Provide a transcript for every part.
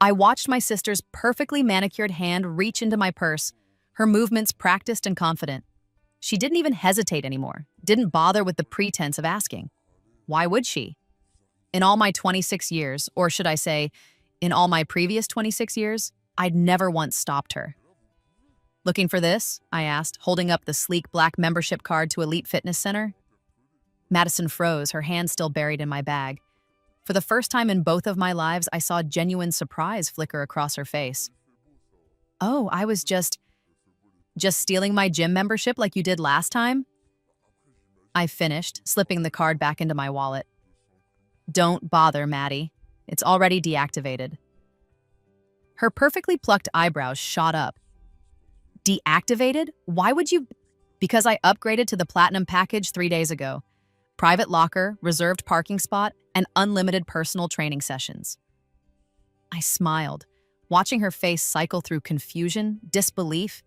I watched my sister's perfectly manicured hand reach into my purse, her movements practiced and confident. She didn't even hesitate anymore, didn't bother with the pretense of asking. Why would she? In all my 26 years, or should I say, in all my previous 26 years, I'd never once stopped her. Looking for this? I asked, holding up the sleek black membership card to Elite Fitness Center. Madison froze, her hand still buried in my bag. For the first time in both of my lives, I saw genuine surprise flicker across her face. Oh, I was just stealing my gym membership like you did last time? I finished, slipping the card back into my wallet. Don't bother, Maddie. It's already deactivated. Her perfectly plucked eyebrows shot up. Deactivated? Why would you? Because I upgraded to the Platinum package 3 days ago. Private locker, reserved parking spot, and unlimited personal training sessions. I smiled, watching her face cycle through confusion, disbelief,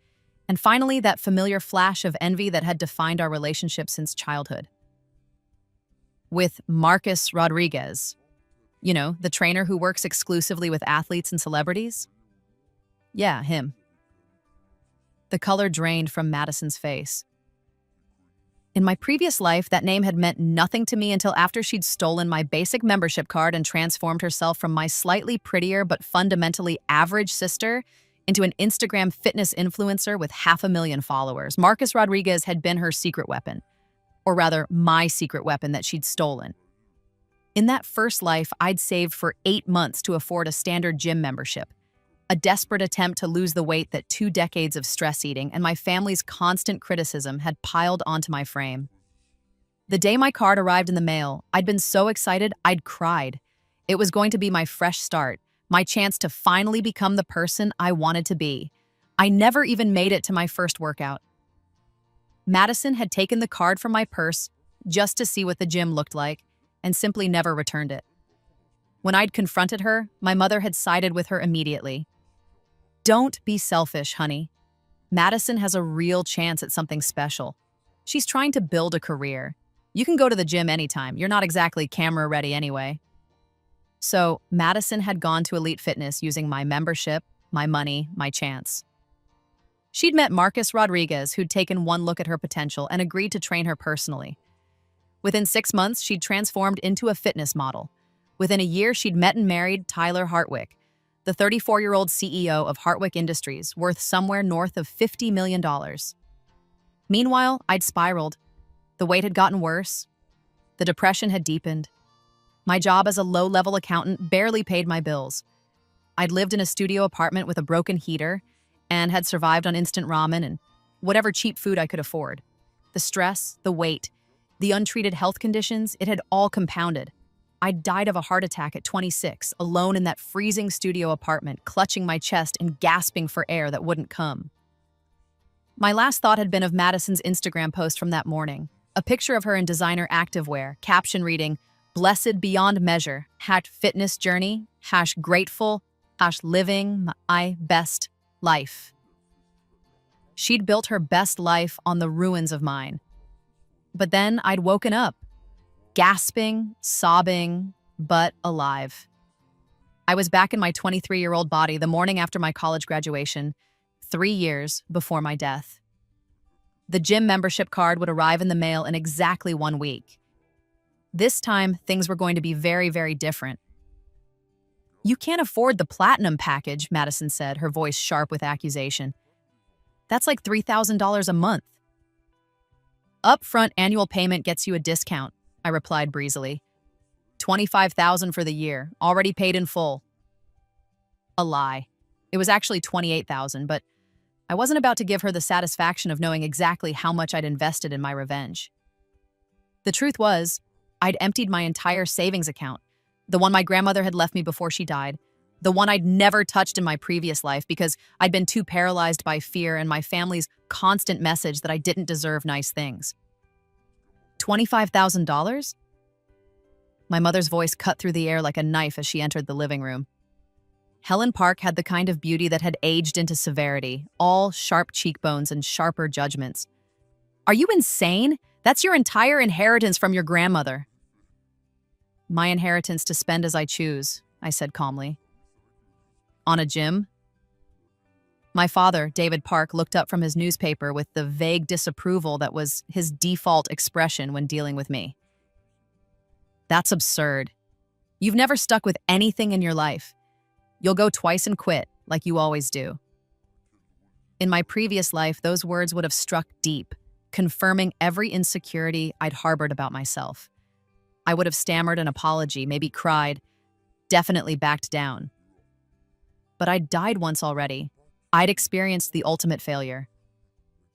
and finally that familiar flash of envy that had defined our relationship since childhood. With Marcus Rodriguez, you know, the trainer who works exclusively with athletes and celebrities? Yeah, him. The color drained from Madison's face. In my previous life, that name had meant nothing to me until after she'd stolen my basic membership card and transformed herself from my slightly prettier but fundamentally average sister into an Instagram fitness influencer with 500,000 followers. Marcus Rodriguez had been her secret weapon, or rather, my secret weapon that she'd stolen. In that first life, I'd saved for 8 months to afford a standard gym membership, a desperate attempt to lose the weight that 2 decades of stress eating and my family's constant criticism had piled onto my frame. The day my card arrived in the mail, I'd been so excited I'd cried. It was going to be my fresh start, my chance to finally become the person I wanted to be. I never even made it to my first workout. Madison had taken the card from my purse just to see what the gym looked like and simply never returned it. When I'd confronted her, my mother had sided with her immediately. Don't be selfish, honey. Madison has a real chance at something special. She's trying to build a career. You can go to the gym anytime. You're not exactly camera ready anyway. So, Madison had gone to Elite Fitness using my membership, my money, my chance. She'd met Marcus Rodriguez, who'd taken one look at her potential and agreed to train her personally. Within 6 months, she'd transformed into a fitness model. Within a year, she'd met and married Tyler Hartwick, the 34-year-old CEO of Hartwick Industries, worth somewhere north of $50 million. Meanwhile, I'd spiraled. The weight had gotten worse. The depression had deepened. My job as a low-level accountant barely paid my bills. I'd lived in a studio apartment with a broken heater and had survived on instant ramen and whatever cheap food I could afford. The stress, the weight, the untreated health conditions, it had all compounded. I died of a heart attack at 26, alone in that freezing studio apartment, clutching my chest and gasping for air that wouldn't come. My last thought had been of Madison's Instagram post from that morning, a picture of her in designer activewear, caption reading, "Blessed beyond measure, #fitness journey, #grateful, #living my best life." She'd built her best life on the ruins of mine. But then I'd woken up, gasping, sobbing, but alive. I was back in my 23-year-old body the morning after my college graduation, 3 years before my death. The gym membership card would arrive in the mail in exactly 1 week. This time, things were going to be very, very different. "You can't afford the Platinum package," Madison said, her voice sharp with accusation. "That's like $3,000 a month." "Upfront annual payment gets you a discount," I replied breezily. $25,000 for the year, already paid in full." A lie. It was actually $28,000, but I wasn't about to give her the satisfaction of knowing exactly how much I'd invested in my revenge. The truth was, I'd emptied my entire savings account, the one my grandmother had left me before she died, the one I'd never touched in my previous life because I'd been too paralyzed by fear and my family's constant message that I didn't deserve nice things. $25,000? My mother's voice cut through the air like a knife as she entered the living room. Helen Park had the kind of beauty that had aged into severity, all sharp cheekbones and sharper judgments. "Are you insane? That's your entire inheritance from your grandmother." "My inheritance to spend as I choose," I said calmly. On a gym? My father, David Park, looked up from his newspaper with the vague disapproval that was his default expression when dealing with me. That's absurd. You've never stuck with anything in your life. You'll go twice and quit, like you always do. In my previous life, those words would have struck deep, confirming every insecurity I'd harbored about myself. I would have stammered an apology, maybe cried, definitely backed down. But I'd died once already. I'd experienced the ultimate failure.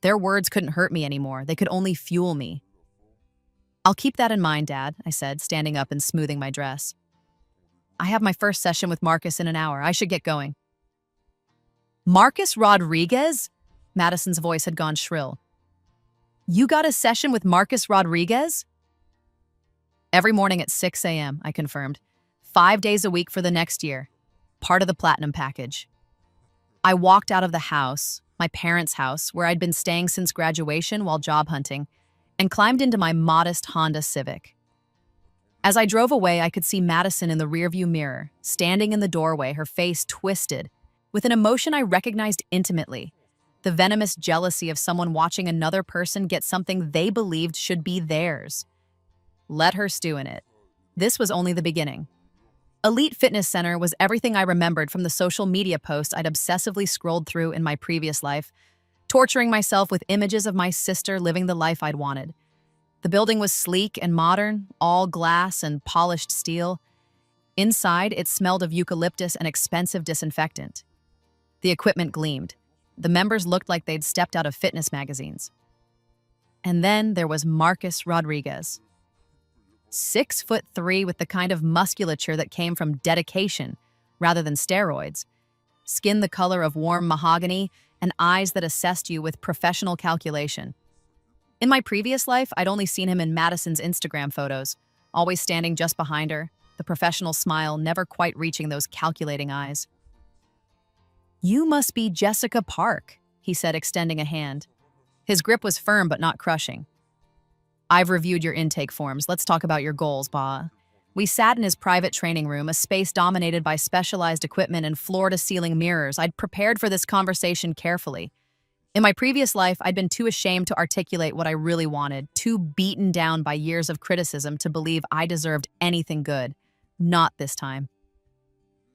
Their words couldn't hurt me anymore. They could only fuel me. I'll keep that in mind, Dad, I said, standing up and smoothing my dress. I have my first session with Marcus in an hour. I should get going. Marcus Rodriguez? Madison's voice had gone shrill. You got a session with Marcus Rodriguez? Every morning at 6 a.m., I confirmed. 5 days a week for the next year. Part of the platinum package. I walked out of the house, my parents' house, where I'd been staying since graduation while job hunting, and climbed into my modest Honda Civic. As I drove away, I could see Madison in the rearview mirror, standing in the doorway, her face twisted, with an emotion I recognized intimately, the venomous jealousy of someone watching another person get something they believed should be theirs. Let her stew in it. This was only the beginning. Elite Fitness Center was everything I remembered from the social media posts I'd obsessively scrolled through in my previous life, torturing myself with images of my sister living the life I'd wanted. The building was sleek and modern, all glass and polished steel. Inside, it smelled of eucalyptus and expensive disinfectant. The equipment gleamed. The members looked like they'd stepped out of fitness magazines. And then there was Marcus Rodriguez. 6'3" with the kind of musculature that came from dedication rather than steroids, skin the color of warm mahogany, and eyes that assessed you with professional calculation. In my previous life, I'd only seen him in Madison's Instagram photos, always standing just behind her, the professional smile never quite reaching those calculating eyes. You must be Jessica Park, he said, extending a hand. His grip was firm but not crushing. I've reviewed your intake forms. Let's talk about your goals, Ba. We sat in his private training room, a space dominated by specialized equipment and floor-to-ceiling mirrors. I'd prepared for this conversation carefully. In my previous life, I'd been too ashamed to articulate what I really wanted, too beaten down by years of criticism to believe I deserved anything good. Not this time.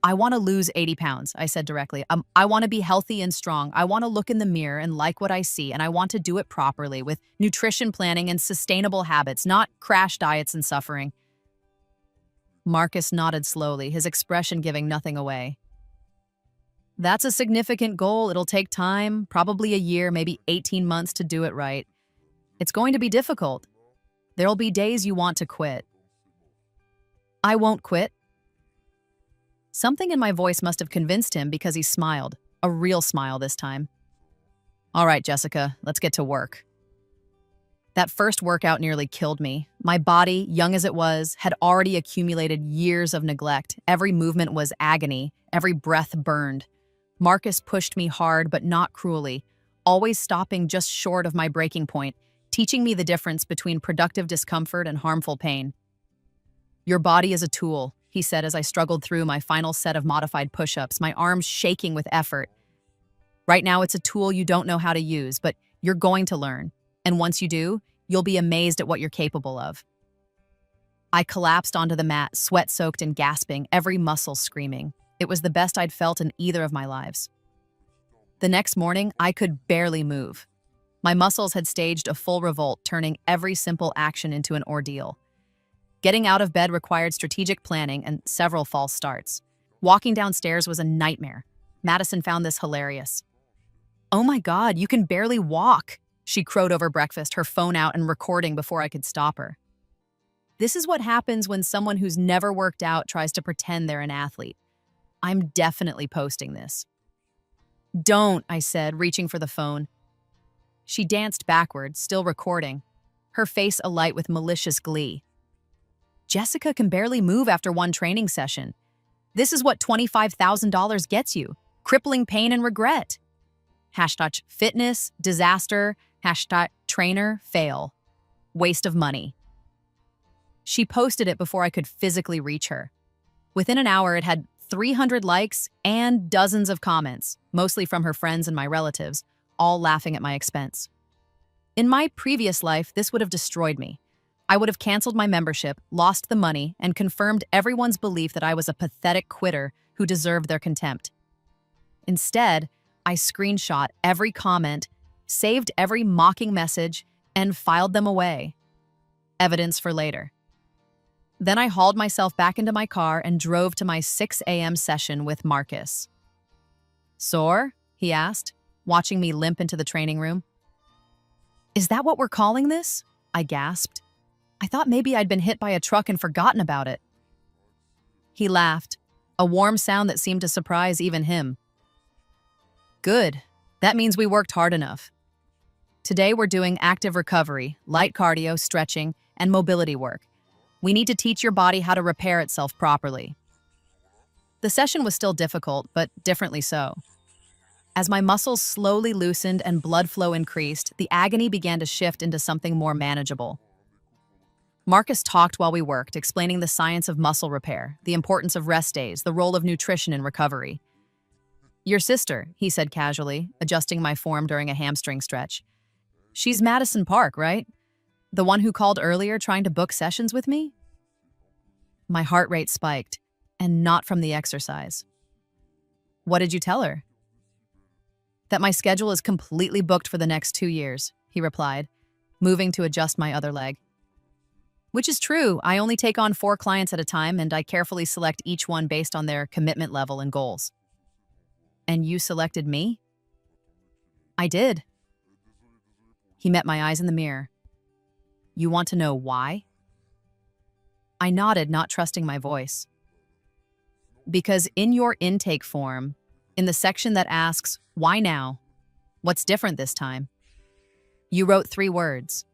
I want to lose 80 pounds, I said directly. I want to be healthy and strong. I want to look in the mirror and like what I see, and I want to do it properly with nutrition planning and sustainable habits, not crash diets and suffering. Marcus nodded slowly, his expression giving nothing away. That's a significant goal. It'll take time, probably a year, maybe 18 months to do it right. It's going to be difficult. There'll be days you want to quit. I won't quit. Something in my voice must have convinced him because he smiled, a real smile this time. All right, Jessica, let's get to work. That first workout nearly killed me. My body, young as it was, had already accumulated years of neglect. Every movement was agony, every breath burned. Marcus pushed me hard, but not cruelly, always stopping just short of my breaking point, teaching me the difference between productive discomfort and harmful pain. Your body is a tool, he said as I struggled through my final set of modified push-ups, my arms shaking with effort. Right now, it's a tool you don't know how to use, but you're going to learn. And once you do, you'll be amazed at what you're capable of. I collapsed onto the mat, sweat-soaked and gasping, every muscle screaming. It was the best I'd felt in either of my lives. The next morning, I could barely move. My muscles had staged a full revolt, turning every simple action into an ordeal. Getting out of bed required strategic planning and several false starts. Walking downstairs was a nightmare. Madison found this hilarious. Oh my God, you can barely walk, she crowed over breakfast, her phone out and recording before I could stop her. This is what happens when someone who's never worked out tries to pretend they're an athlete. I'm definitely posting this. Don't, I said, reaching for the phone. She danced backward, still recording, her face alight with malicious glee. Jessica can barely move after one training session. This is what $25,000 gets you. Crippling pain and regret. Hashtag fitness, disaster, hashtag trainer, fail. Waste of money. She posted it before I could physically reach her. Within an hour, it had 300 likes and dozens of comments, mostly from her friends and my relatives, all laughing at my expense. In my previous life, this would have destroyed me. I would have canceled my membership, lost the money, and confirmed everyone's belief that I was a pathetic quitter who deserved their contempt. Instead, I screenshot every comment, saved every mocking message, and filed them away. Evidence for later. Then I hauled myself back into my car and drove to my 6 a.m. session with Marcus. "Sore?" he asked, watching me limp into the training room. "Is that what we're calling this?" I gasped. I thought maybe I'd been hit by a truck and forgotten about it. He laughed, a warm sound that seemed to surprise even him. "Good. That means we worked hard enough. Today we're doing active recovery, light cardio, stretching, and mobility work. We need to teach your body how to repair itself properly." The session was still difficult, but differently so. As my muscles slowly loosened and blood flow increased, the agony began to shift into something more manageable. Marcus talked while we worked, explaining the science of muscle repair, the importance of rest days, the role of nutrition in recovery. "Your sister," he said casually, adjusting my form during a hamstring stretch. "She's Madison Park, right? The one who called earlier trying to book sessions with me?" My heart rate spiked, and not from the exercise. "What did you tell her?" "That my schedule is completely booked for the next 2 years, he replied, moving to adjust my other leg. "Which is true. I only take on 4 clients at a time, and I carefully select each one based on their commitment level and goals." "And you selected me?" "I did." He met my eyes in the mirror. "You want to know why?" I nodded, not trusting my voice. "Because in your intake form, in the section that asks, 'Why now? What's different this time?' you wrote 3 words.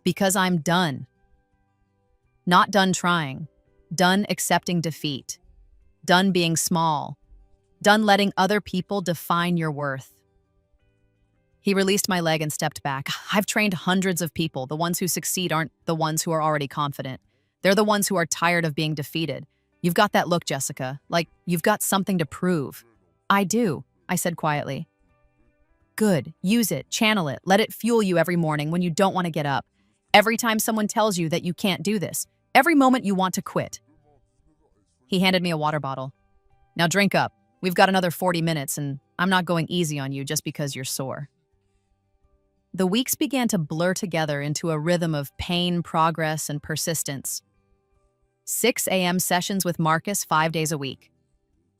Because I'm done. Not done trying. Done accepting defeat. Done being small. Done letting other people define your worth." He released my leg and stepped back. "I've trained hundreds of people. The ones who succeed aren't the ones who are already confident. They're the ones who are tired of being defeated. You've got that look, Jessica, like you've got something to prove." "I do," I said quietly. "Good. Use it. Channel it. Let it fuel you every morning when you don't want to get up. Every time someone tells you that you can't do this. Every moment you want to quit." He handed me a water bottle. "Now drink up. We've got another 40 minutes, and I'm not going easy on you just because you're sore." The weeks began to blur together into a rhythm of pain, progress, and persistence. 6 a.m. sessions with Marcus 5 days a week.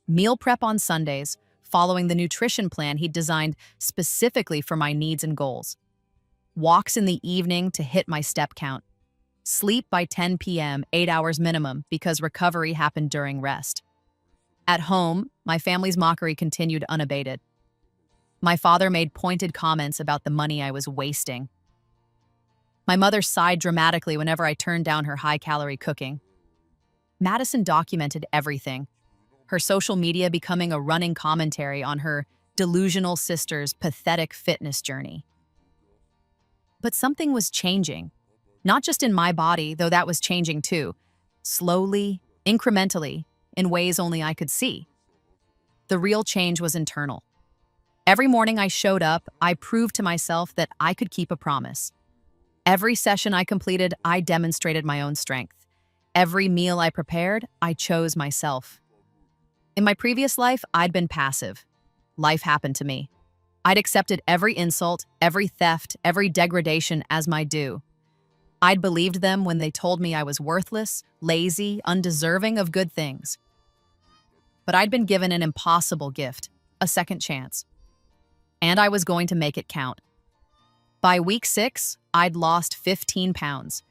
Meal prep on Sundays, following the nutrition plan he'd designed specifically for my needs and goals. Walks in the evening to hit my step count. Sleep by 10 p.m., 8 hours minimum, because recovery happened during rest. At home, my family's mockery continued unabated. My father made pointed comments about the money I was wasting. My mother sighed dramatically whenever I turned down her high-calorie cooking. Madison documented everything, her social media becoming a running commentary on her delusional sister's pathetic fitness journey. But something was changing. Not just in my body, though that was changing too. Slowly, incrementally, in ways only I could see. The real change was internal. Every morning I showed up, I proved to myself that I could keep a promise. Every session I completed, I demonstrated my own strength. Every meal I prepared, I chose myself. In my previous life, I'd been passive. Life happened to me. I'd accepted every insult, every theft, every degradation as my due. I'd believed them when they told me I was worthless, lazy, undeserving of good things. But I'd been given an impossible gift, a second chance. And I was going to make it count. By week 6, I'd lost 15 pounds.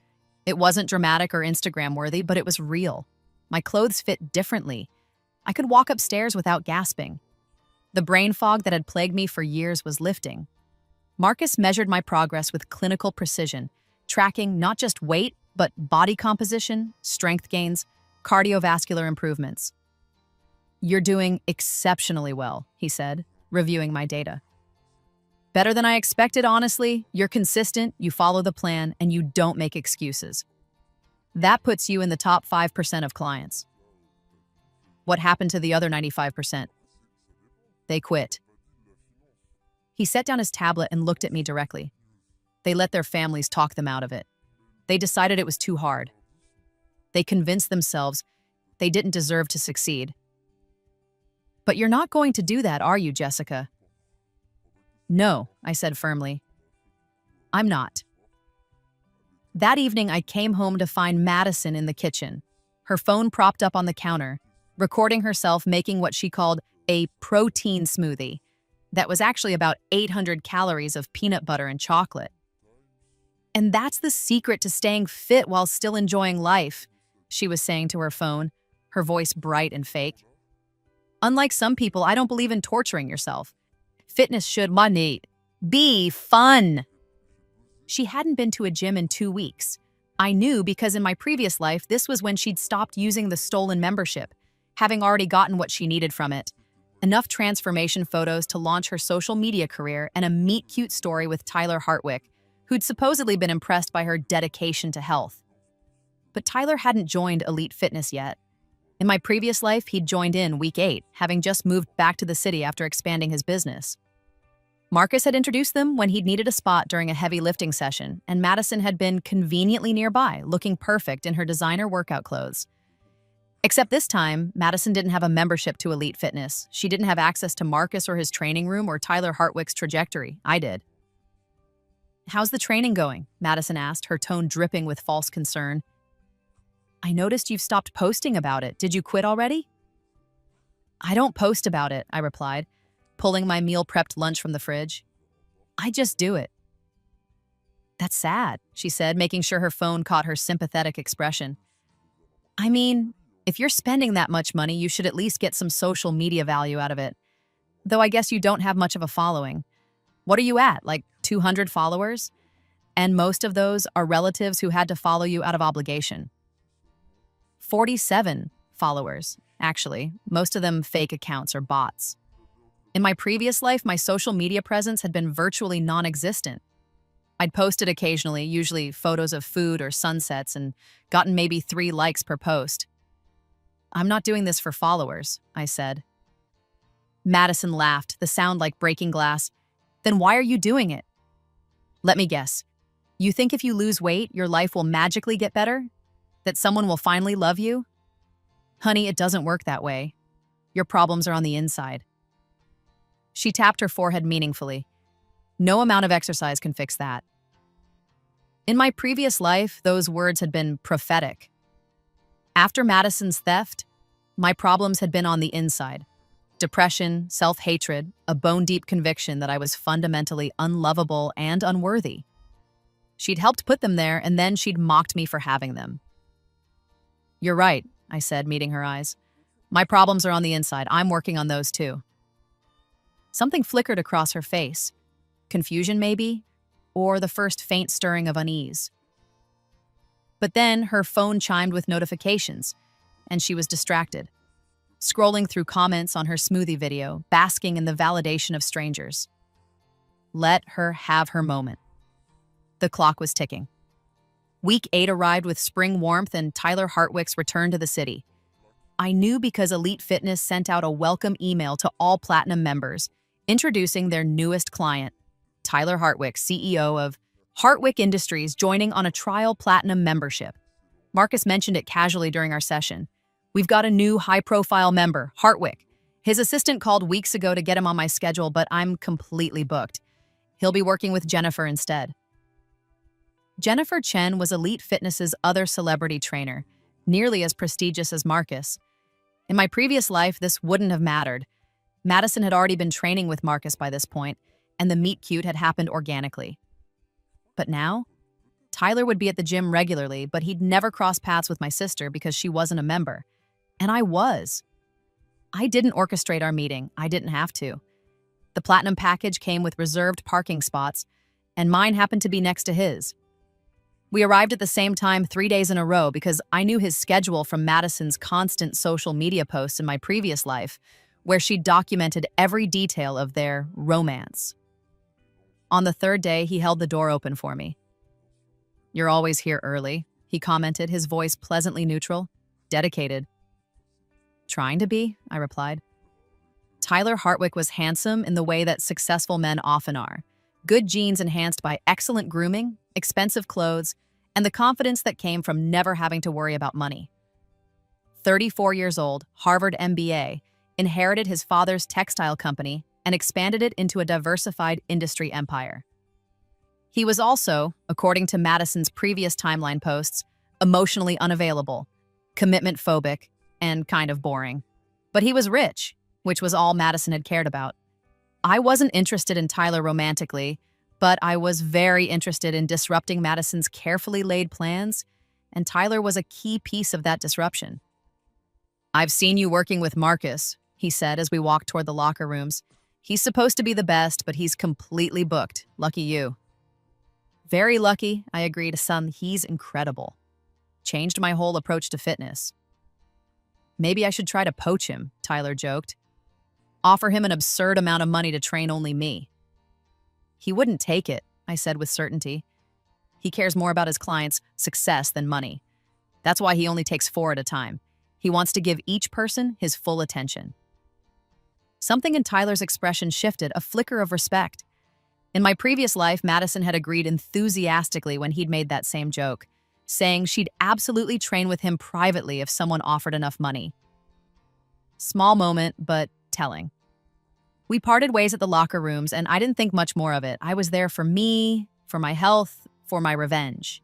It wasn't dramatic or Instagram-worthy, but it was real. My clothes fit differently. I could walk upstairs without gasping. The brain fog that had plagued me for years was lifting. Marcus measured my progress with clinical precision, tracking not just weight, but body composition, strength gains, cardiovascular improvements. "You're doing exceptionally well," he said, reviewing my data. "Better than I expected, honestly. You're consistent, you follow the plan, and you don't make excuses. That puts you in the top 5% of clients." What happened to the other 95%? They quit. He set down his tablet and looked at me directly. They let their families talk them out of it. They decided it was too hard. They convinced themselves they didn't deserve to succeed. But you're not going to do that, are you, Jessica? No, I said firmly. I'm not. That evening, I came home to find Madison in the kitchen, her phone propped up on the counter, recording herself making what she called a protein smoothie that was actually about 800 calories of peanut butter and chocolate. And that's the secret to staying fit while still enjoying life, she was saying to her phone, her voice bright and fake. Unlike some people, I don't believe in torturing yourself. Fitness should be fun. She hadn't been to a gym in 2 weeks. I knew because in my previous life, this was when she'd stopped using the stolen membership, having already gotten what she needed from it. Enough transformation photos to launch her social media career and a meet-cute story with Tyler Hartwick, who'd supposedly been impressed by her dedication to health. But Tyler hadn't joined Elite Fitness yet. In my previous life, he'd joined in week 8, having just moved back to the city after expanding his business. Marcus had introduced them when he'd needed a spot during a heavy lifting session, and Madison had been conveniently nearby, looking perfect in her designer workout clothes. Except this time, Madison didn't have a membership to Elite Fitness. She didn't have access to Marcus or his training room or Tyler Hartwick's trajectory. I did. How's the training going? Madison asked, her tone dripping with false concern. I noticed you've stopped posting about it. Did you quit already? I don't post about it, I replied, pulling my meal-prepped lunch from the fridge. I just do it. That's sad, she said, making sure her phone caught her sympathetic expression. I mean, if you're spending that much money, you should at least get some social media value out of it. Though I guess you don't have much of a following. What are you at, like 200 followers? And most of those are relatives who had to follow you out of obligation. 47 followers, actually. Most of them fake accounts or bots. In my previous life, my social media presence had been virtually non-existent. I'd posted occasionally, usually photos of food or sunsets, and gotten maybe 3 likes per post. I'm not doing this for followers, I said. Madison laughed, the sound like breaking glass. Then why are you doing it? Let me guess. You think if you lose weight, your life will magically get better? That someone will finally love you? Honey, it doesn't work that way. Your problems are on the inside. She tapped her forehead meaningfully. No amount of exercise can fix that. In my previous life, those words had been prophetic. After Madison's theft, my problems had been on the inside. Depression, self-hatred, a bone-deep conviction that I was fundamentally unlovable and unworthy. She'd helped put them there, and then she'd mocked me for having them. You're right, I said, meeting her eyes. My problems are on the inside. I'm working on those too. Something flickered across her face. Confusion, maybe? Or the first faint stirring of unease. But then her phone chimed with notifications, and she was distracted, scrolling through comments on her smoothie video, basking in the validation of strangers. Let her have her moment. The clock was ticking. Week 8 arrived with spring warmth and Tyler Hartwick's return to the city. I knew because Elite Fitness sent out a welcome email to all Platinum members, introducing their newest client, Tyler Hartwick, CEO of Hartwick Industries, joining on a trial Platinum membership. Marcus mentioned it casually during our session. We've got a new high-profile member, Hartwick. His assistant called weeks ago to get him on my schedule, but I'm completely booked. He'll be working with Jennifer instead. Jennifer Chen was Elite Fitness's other celebrity trainer, nearly as prestigious as Marcus. In my previous life, this wouldn't have mattered. Madison had already been training with Marcus by this point, and the meet-cute had happened organically. But now, Tyler would be at the gym regularly, but he'd never cross paths with my sister because she wasn't a member. And I was. I didn't orchestrate our meeting. I didn't have to. The Platinum package came with reserved parking spots, and mine happened to be next to his. We arrived at the same time 3 days in a row because I knew his schedule from Madison's constant social media posts in my previous life, where she documented every detail of their romance. On the 3rd day, he held the door open for me. You're always here early, he commented, his voice pleasantly neutral. Dedicated. Trying to be, I replied. Tyler Hartwick was handsome in the way that successful men often are. Good genes enhanced by excellent grooming, expensive clothes, and the confidence that came from never having to worry about money. 34 years old, Harvard MBA, inherited his father's textile company and expanded it into a diversified industry empire. He was also, according to Madison's previous timeline posts, emotionally unavailable, commitment phobic, and kind of boring. But he was rich, which was all Madison had cared about. I wasn't interested in Tyler romantically, but I was very interested in disrupting Madison's carefully laid plans, and Tyler was a key piece of that disruption. "I've seen you working with Marcus," he said as we walked toward the locker rooms. "He's supposed to be the best, but he's completely booked. Lucky you." Very lucky, I agreed, son. He's incredible. Changed my whole approach to fitness. "Maybe I should try to poach him," Tyler joked. "Offer him an absurd amount of money to train only me." "He wouldn't take it," I said with certainty. "He cares more about his clients' success than money. That's why he only takes 4 at a time. He wants to give each person his full attention." Something in Tyler's expression shifted, a flicker of respect. In my previous life, Madison had agreed enthusiastically when he'd made that same joke, saying she'd absolutely train with him privately if someone offered enough money. Small moment, but telling. We parted ways at the locker rooms, and I didn't think much more of it. I was there for me, for my health, for my revenge.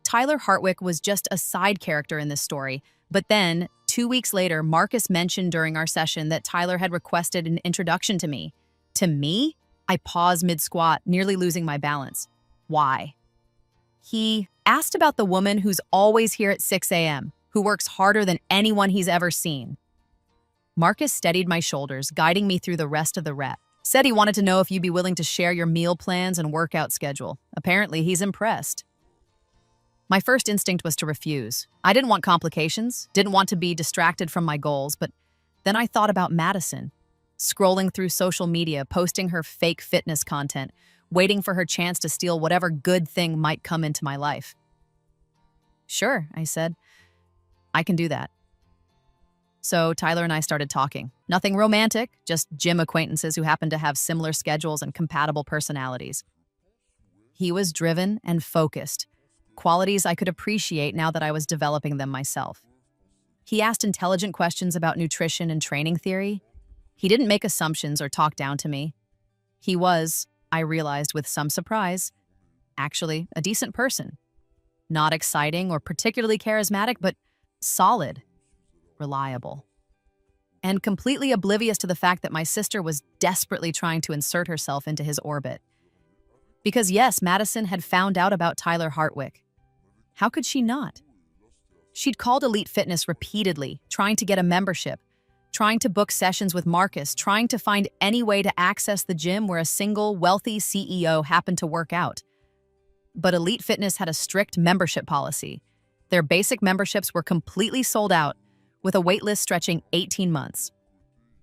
Tyler Hartwick was just a side character in this story, but then, 2 weeks later, Marcus mentioned during our session that Tyler had requested an introduction to me. To me? I paused mid-squat, nearly losing my balance. Why? He asked about the woman who's always here at 6 a.m., who works harder than anyone he's ever seen. Marcus steadied my shoulders, guiding me through the rest of the rep. Said he wanted to know if you'd be willing to share your meal plans and workout schedule. Apparently, he's impressed. My first instinct was to refuse. I didn't want complications, didn't want to be distracted from my goals, but then I thought about Madison, scrolling through social media, posting her fake fitness content, waiting for her chance to steal whatever good thing might come into my life. "Sure," I said. "I can do that." So Tyler and I started talking. Nothing romantic, just gym acquaintances who happened to have similar schedules and compatible personalities. He was driven and focused, qualities I could appreciate now that I was developing them myself. He asked intelligent questions about nutrition and training theory. He didn't make assumptions or talk down to me. He was, I realized with some surprise, actually a decent person. Not exciting or particularly charismatic, but solid, reliable, and completely oblivious to the fact that my sister was desperately trying to insert herself into his orbit. Because yes, Madison had found out about Tyler Hartwick. How could she not? She'd called Elite Fitness repeatedly, trying to get a membership, trying to book sessions with Marcus, trying to find any way to access the gym where a single, wealthy CEO happened to work out. But Elite Fitness had a strict membership policy. Their basic memberships were completely sold out, with a waitlist stretching 18 months.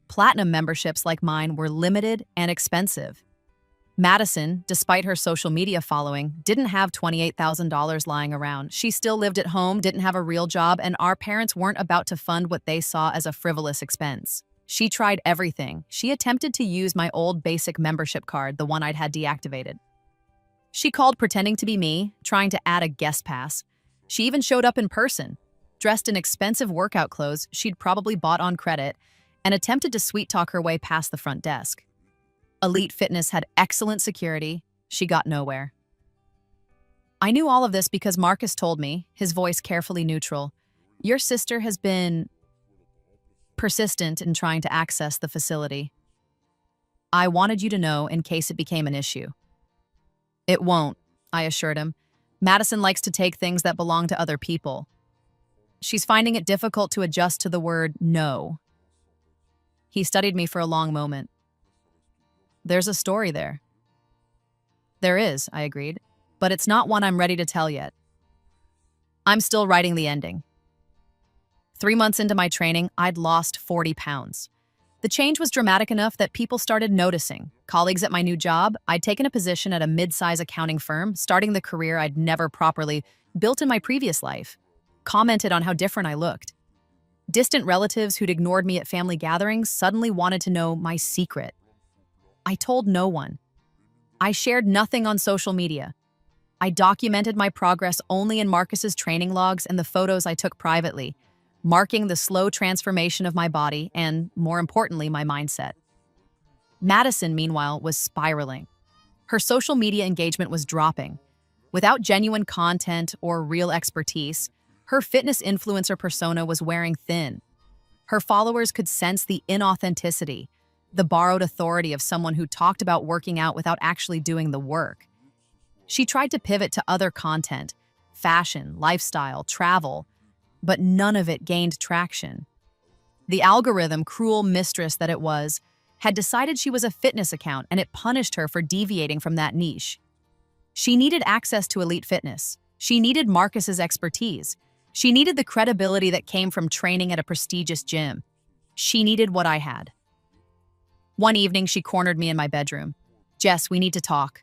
Platinum memberships like mine were limited and expensive. Madison, despite her social media following, didn't have $28,000 lying around. She still lived at home, didn't have a real job, and our parents weren't about to fund what they saw as a frivolous expense. She tried everything. She attempted to use my old basic membership card, the one I'd had deactivated. She called pretending to be me, trying to add a guest pass. She even showed up in person, dressed in expensive workout clothes she'd probably bought on credit, and attempted to sweet-talk her way past the front desk. Elite Fitness had excellent security. She got nowhere. I knew all of this because Marcus told me, his voice carefully neutral, "Your sister has been persistent in trying to access the facility. I wanted you to know in case it became an issue." "It won't," I assured him. "Madison likes to take things that belong to other people. She's finding it difficult to adjust to the word no." He studied me for a long moment. "There's a story there." "There is," I agreed, "but it's not one I'm ready to tell yet. I'm still writing the ending." 3 months into my training, I'd lost 40 pounds. The change was dramatic enough that people started noticing. Colleagues at my new job, I'd taken a position at a mid-size accounting firm, starting the career I'd never properly built in my previous life, commented on how different I looked. Distant relatives who'd ignored me at family gatherings suddenly wanted to know my secret. I told no one. I shared nothing on social media. I documented my progress only in Marcus's training logs and the photos I took privately, marking the slow transformation of my body and, more importantly, my mindset. Madison, meanwhile, was spiraling. Her social media engagement was dropping. Without genuine content or real expertise, her fitness influencer persona was wearing thin. Her followers could sense the inauthenticity, the borrowed authority of someone who talked about working out without actually doing the work. She tried to pivot to other content, fashion, lifestyle, travel, but none of it gained traction. The algorithm, cruel mistress that it was, had decided she was a fitness account and it punished her for deviating from that niche. She needed access to elite fitness. She needed Marcus's expertise. She needed the credibility that came from training at a prestigious gym. She needed what I had. One evening, she cornered me in my bedroom. "Jess, we need to talk."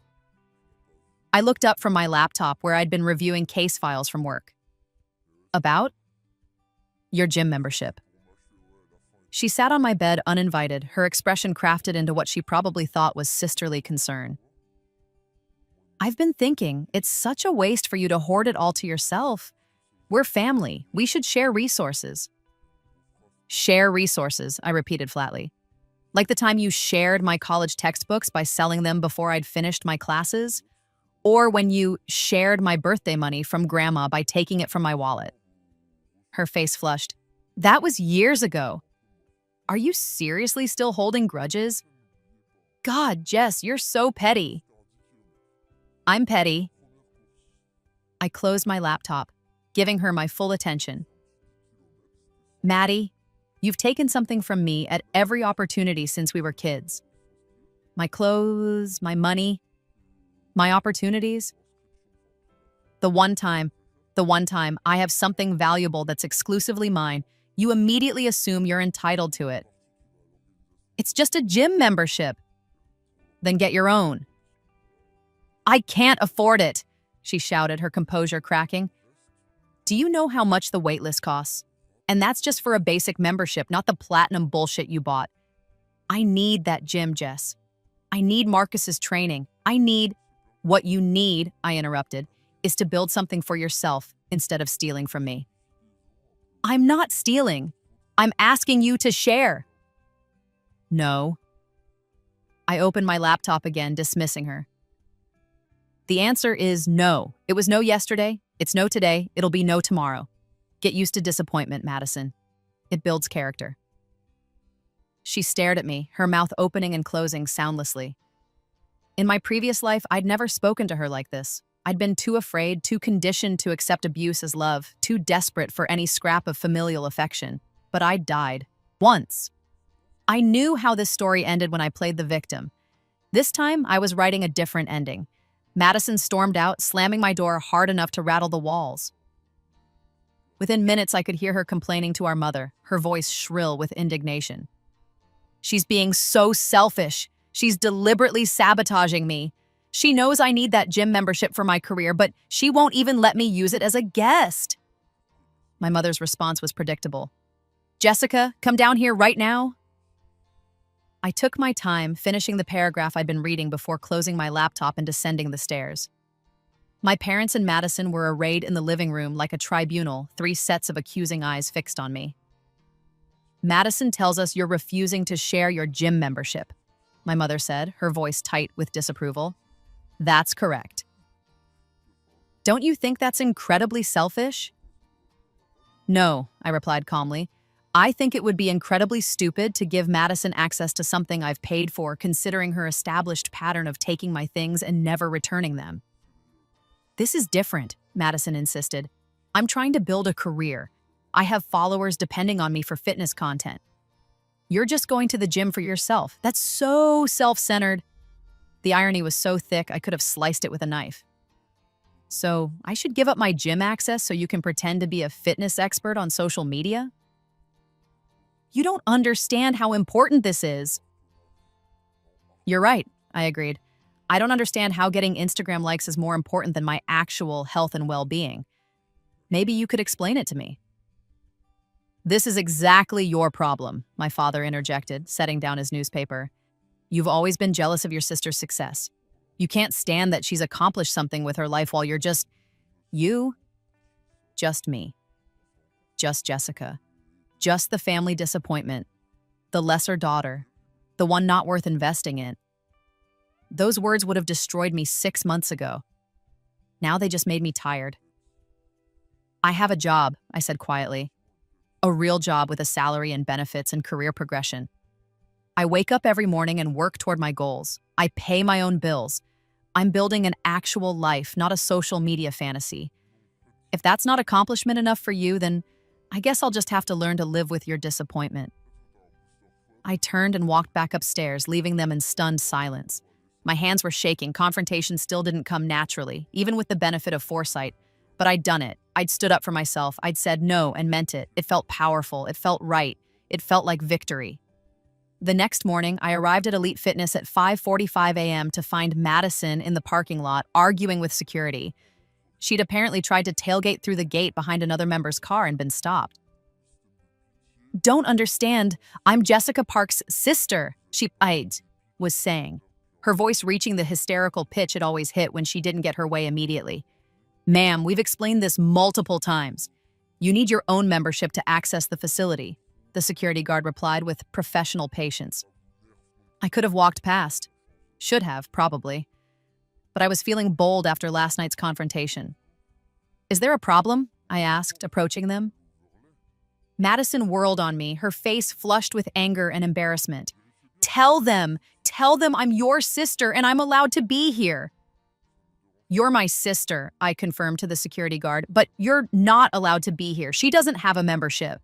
I looked up from my laptop where I'd been reviewing case files from work. "About?" "Your gym membership." She sat on my bed uninvited, her expression crafted into what she probably thought was sisterly concern. "I've been thinking, it's such a waste for you to hoard it all to yourself. We're family. We should share resources." "Share resources," I repeated flatly. "Like the time you shared my college textbooks by selling them before I'd finished my classes? Or when you shared my birthday money from grandma by taking it from my wallet?" Her face flushed. "That was years ago. Are you seriously still holding grudges? God, Jess, you're so petty." "I'm petty." I closed my laptop, giving her my full attention. "Maddie, you've taken something from me at every opportunity since we were kids. My clothes, my money, my opportunities. The one time I have something valuable that's exclusively mine, you immediately assume you're entitled to it. It's just a gym membership. Then get your own." "I can't afford it," she shouted, her composure cracking. "Do you know how much the waitlist costs? And that's just for a basic membership, not the platinum bullshit you bought. I need that gym, Jess. I need Marcus's training. What you need," I interrupted, "is to build something for yourself instead of stealing from me." "I'm not stealing. I'm asking you to share." "No." I opened my laptop again, dismissing her. "The answer is no. It was no yesterday. It's no today. It'll be no tomorrow. Get used to disappointment, Madison. It builds character." She stared at me, her mouth opening and closing soundlessly. In my previous life, I'd never spoken to her like this. I'd been too afraid, too conditioned to accept abuse as love, too desperate for any scrap of familial affection. But I'd died. Once. I knew how this story ended when I played the victim. This time, I was writing a different ending. Madison stormed out, slamming my door hard enough to rattle the walls. Within minutes, I could hear her complaining to our mother, her voice shrill with indignation. "She's being so selfish. She's deliberately sabotaging me. She knows I need that gym membership for my career, but she won't even let me use it as a guest." My mother's response was predictable. "Jessica, come down here right now." I took my time, finishing the paragraph I'd been reading before closing my laptop and descending the stairs. My parents and Madison were arrayed in the living room like a tribunal, 3 sets of accusing eyes fixed on me. "Madison tells us you're refusing to share your gym membership," my mother said, her voice tight with disapproval. "That's correct." "Don't you think that's incredibly selfish?" "No," I replied calmly. "I think it would be incredibly stupid to give Madison access to something I've paid for, considering her established pattern of taking my things and never returning them." "This is different," Madison insisted. "I'm trying to build a career. I have followers depending on me for fitness content. You're just going to the gym for yourself. That's so self-centered." The irony was so thick I could have sliced it with a knife. "So I should give up my gym access so you can pretend to be a fitness expert on social media?" "You don't understand how important this is." "You're right," I agreed. "I don't understand how getting Instagram likes is more important than my actual health and well-being. Maybe you could explain it to me." This is exactly your problem, my father interjected, setting down his newspaper. You've always been jealous of your sister's success. You can't stand that she's accomplished something with her life while you're just you, just me, just Jessica, just the family disappointment, the lesser daughter, the one not worth investing in. Those words would have destroyed me 6 months ago. Now they just made me tired. I have a job, I said quietly. A real job with a salary and benefits and career progression. I wake up every morning and work toward my goals. I pay my own bills. I'm building an actual life, not a social media fantasy. If that's not accomplishment enough for you, then I guess I'll just have to learn to live with your disappointment. I turned and walked back upstairs, leaving them in stunned silence. My hands were shaking. Confrontation still didn't come naturally, even with the benefit of foresight. But I'd done it. I'd stood up for myself. I'd said no and meant it. It felt powerful. It felt right. It felt like victory. The next morning, I arrived at Elite Fitness at 5:45 a.m. to find Madison in the parking lot arguing with security. She'd apparently tried to tailgate through the gate behind another member's car and been stopped. Don't understand. I'm Jessica Park's sister, she was saying, her voice reaching the hysterical pitch it always hit when she didn't get her way immediately. Ma'am, we've explained this multiple times. You need your own membership to access the facility, the security guard replied with professional patience. I could have walked past. Should have, probably. But I was feeling bold after last night's confrontation. Is there a problem? I asked, approaching them. Madison whirled on me, her face flushed with anger and embarrassment. Tell them I'm your sister and I'm allowed to be here. You're my sister, I confirmed to the security guard, but you're not allowed to be here. She doesn't have a membership.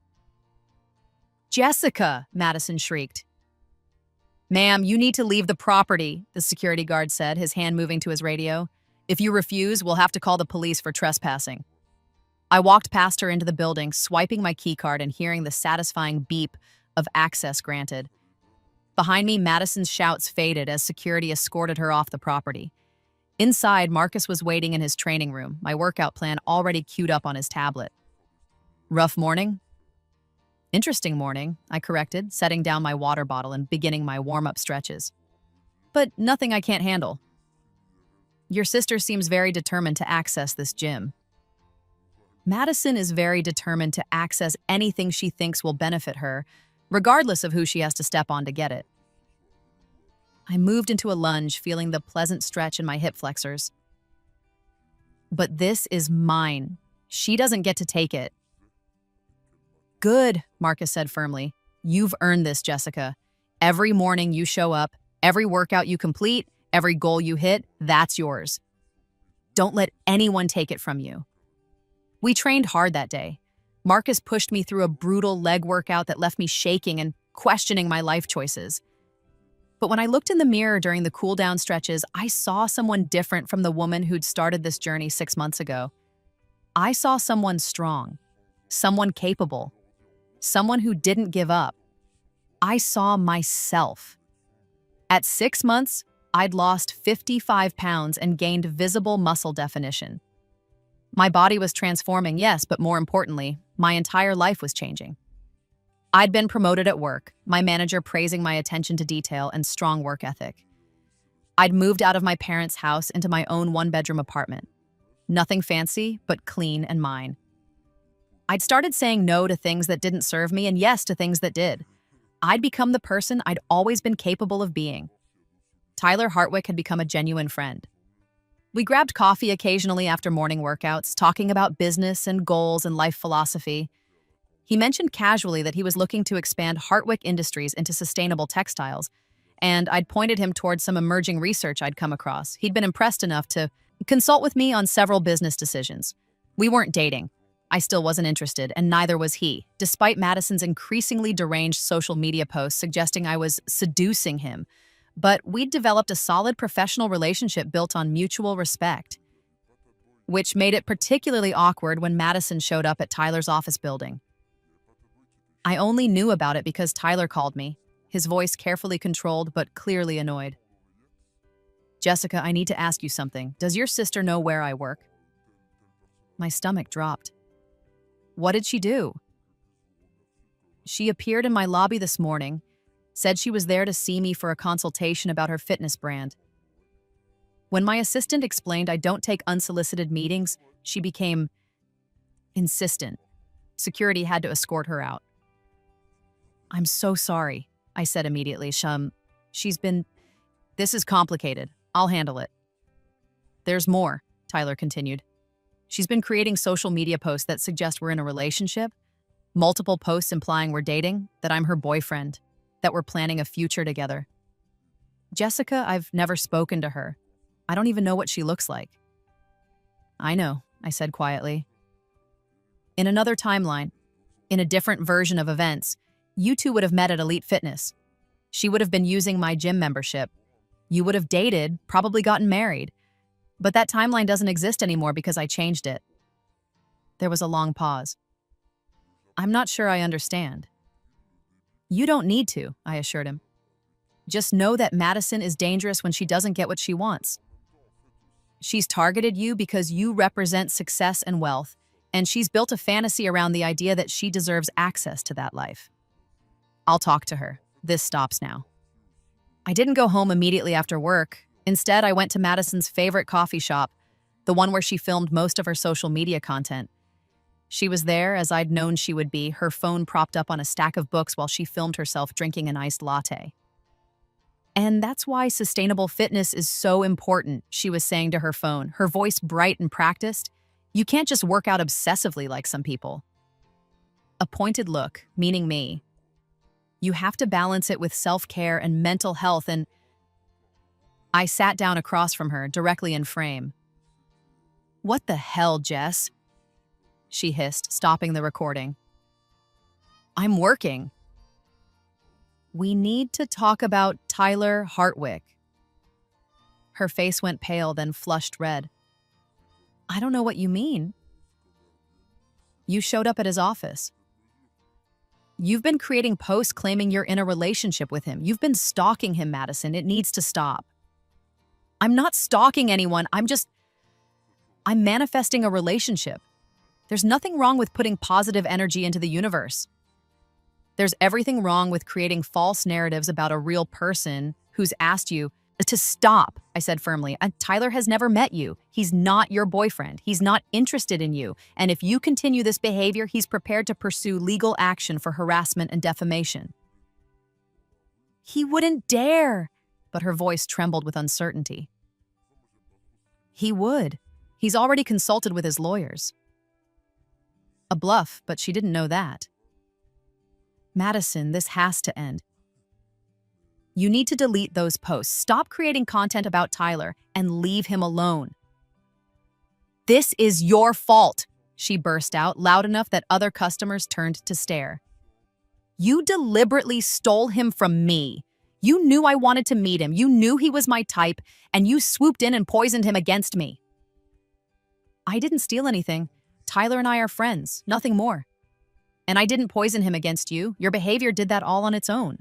Jessica, Madison shrieked. Ma'am, you need to leave the property, the security guard said, his hand moving to his radio. If you refuse, we'll have to call the police for trespassing. I walked past her into the building, swiping my keycard and hearing the satisfying beep of access granted. Behind me, Madison's shouts faded as security escorted her off the property. Inside, Marcus was waiting in his training room, my workout plan already queued up on his tablet. Rough morning? Interesting morning, I corrected, setting down my water bottle and beginning my warm-up stretches. But nothing I can't handle. Your sister seems very determined to access this gym. Madison is very determined to access anything she thinks will benefit her, regardless of who she has to step on to get it. I moved into a lunge, feeling the pleasant stretch in my hip flexors. But this is mine. She doesn't get to take it. Good, Marcus said firmly. You've earned this, Jessica. Every morning you show up, every workout you complete, every goal you hit, that's yours. Don't let anyone take it from you. We trained hard that day. Marcus pushed me through a brutal leg workout that left me shaking and questioning my life choices. But when I looked in the mirror during the cool-down stretches, I saw someone different from the woman who'd started this journey 6 months ago. I saw someone strong, someone capable, someone who didn't give up. I saw myself. At 6 months, I'd lost 55 pounds and gained visible muscle definition. My body was transforming, yes, but more importantly, my entire life was changing. I'd been promoted at work, my manager praising my attention to detail and strong work ethic. I'd moved out of my parents' house into my own one-bedroom apartment. Nothing fancy, but clean and mine. I'd started saying no to things that didn't serve me and yes to things that did. I'd become the person I'd always been capable of being. Tyler Hartwick had become a genuine friend. We grabbed coffee occasionally after morning workouts, talking about business and goals and life philosophy. He mentioned casually that he was looking to expand Hartwick Industries into sustainable textiles, and I'd pointed him towards some emerging research I'd come across. He'd been impressed enough to consult with me on several business decisions. We weren't dating. I still wasn't interested, and neither was he, despite Madison's increasingly deranged social media posts suggesting I was seducing him. But we'd developed a solid professional relationship built on mutual respect, which made it particularly awkward when Madison showed up at Tyler's office building. I only knew about it because Tyler called me, his voice carefully controlled but clearly annoyed. Jessica, I need to ask you something. Does your sister know where I work? My stomach dropped. What did she do? She appeared in my lobby this morning, said she was there to see me for a consultation about her fitness brand. When my assistant explained I don't take unsolicited meetings, she became insistent. Security had to escort her out. "I'm so sorry," I said immediately. This is complicated. I'll handle it." "There's more," Tyler continued. "She's been creating social media posts that suggest we're in a relationship, multiple posts implying we're dating, that I'm her boyfriend, that we're planning a future together. Jessica, I've never spoken to her. I don't even know what she looks like." "I know," I said quietly. "In another timeline, in a different version of events, you two would have met at Elite Fitness. She would have been using my gym membership. You would have dated, probably gotten married. But that timeline doesn't exist anymore because I changed it." There was a long pause. "I'm not sure I understand." "You don't need to," I assured him. "Just know that Madison is dangerous when she doesn't get what she wants. She's targeted you because you represent success and wealth, and she's built a fantasy around the idea that she deserves access to that life. I'll talk to her. This stops now." I didn't go home immediately after work. Instead, I went to Madison's favorite coffee shop, the one where she filmed most of her social media content. She was there, as I'd known she would be, her phone propped up on a stack of books while she filmed herself drinking an iced latte. "And that's why sustainable fitness is so important," she was saying to her phone, her voice bright and practiced. "You can't just work out obsessively like some people." A pointed look, meaning me. "You have to balance it with self-care and mental health," and I sat down across from her, directly in frame. "What the hell, Jess?" she hissed, stopping the recording. "I'm working." "We need to talk about Tyler Hartwick." Her face went pale, then flushed red. "I don't know what you mean." "You showed up at his office. You've been creating posts claiming you're in a relationship with him. You've been stalking him, Madison. It needs to stop." "I'm not stalking anyone. I'm manifesting a relationship. There's nothing wrong with putting positive energy into the universe. There's everything wrong with creating false narratives about a real person who's asked you to stop," I said firmly. "Tyler has never met you. He's not your boyfriend. He's not interested in you. And if you continue this behavior, he's prepared to pursue legal action for harassment and defamation." "He wouldn't dare," but her voice trembled with uncertainty. "He would. He's already consulted with his lawyers." A bluff, but she didn't know that. "Madison, this has to end. You need to delete those posts, stop creating content about Tyler, and leave him alone." "This is your fault," she burst out, loud enough that other customers turned to stare. "You deliberately stole him from me. You knew I wanted to meet him. You knew he was my type, and you swooped in and poisoned him against me." "I didn't steal anything. Tyler and I are friends, nothing more. And I didn't poison him against you. Your behavior did that all on its own."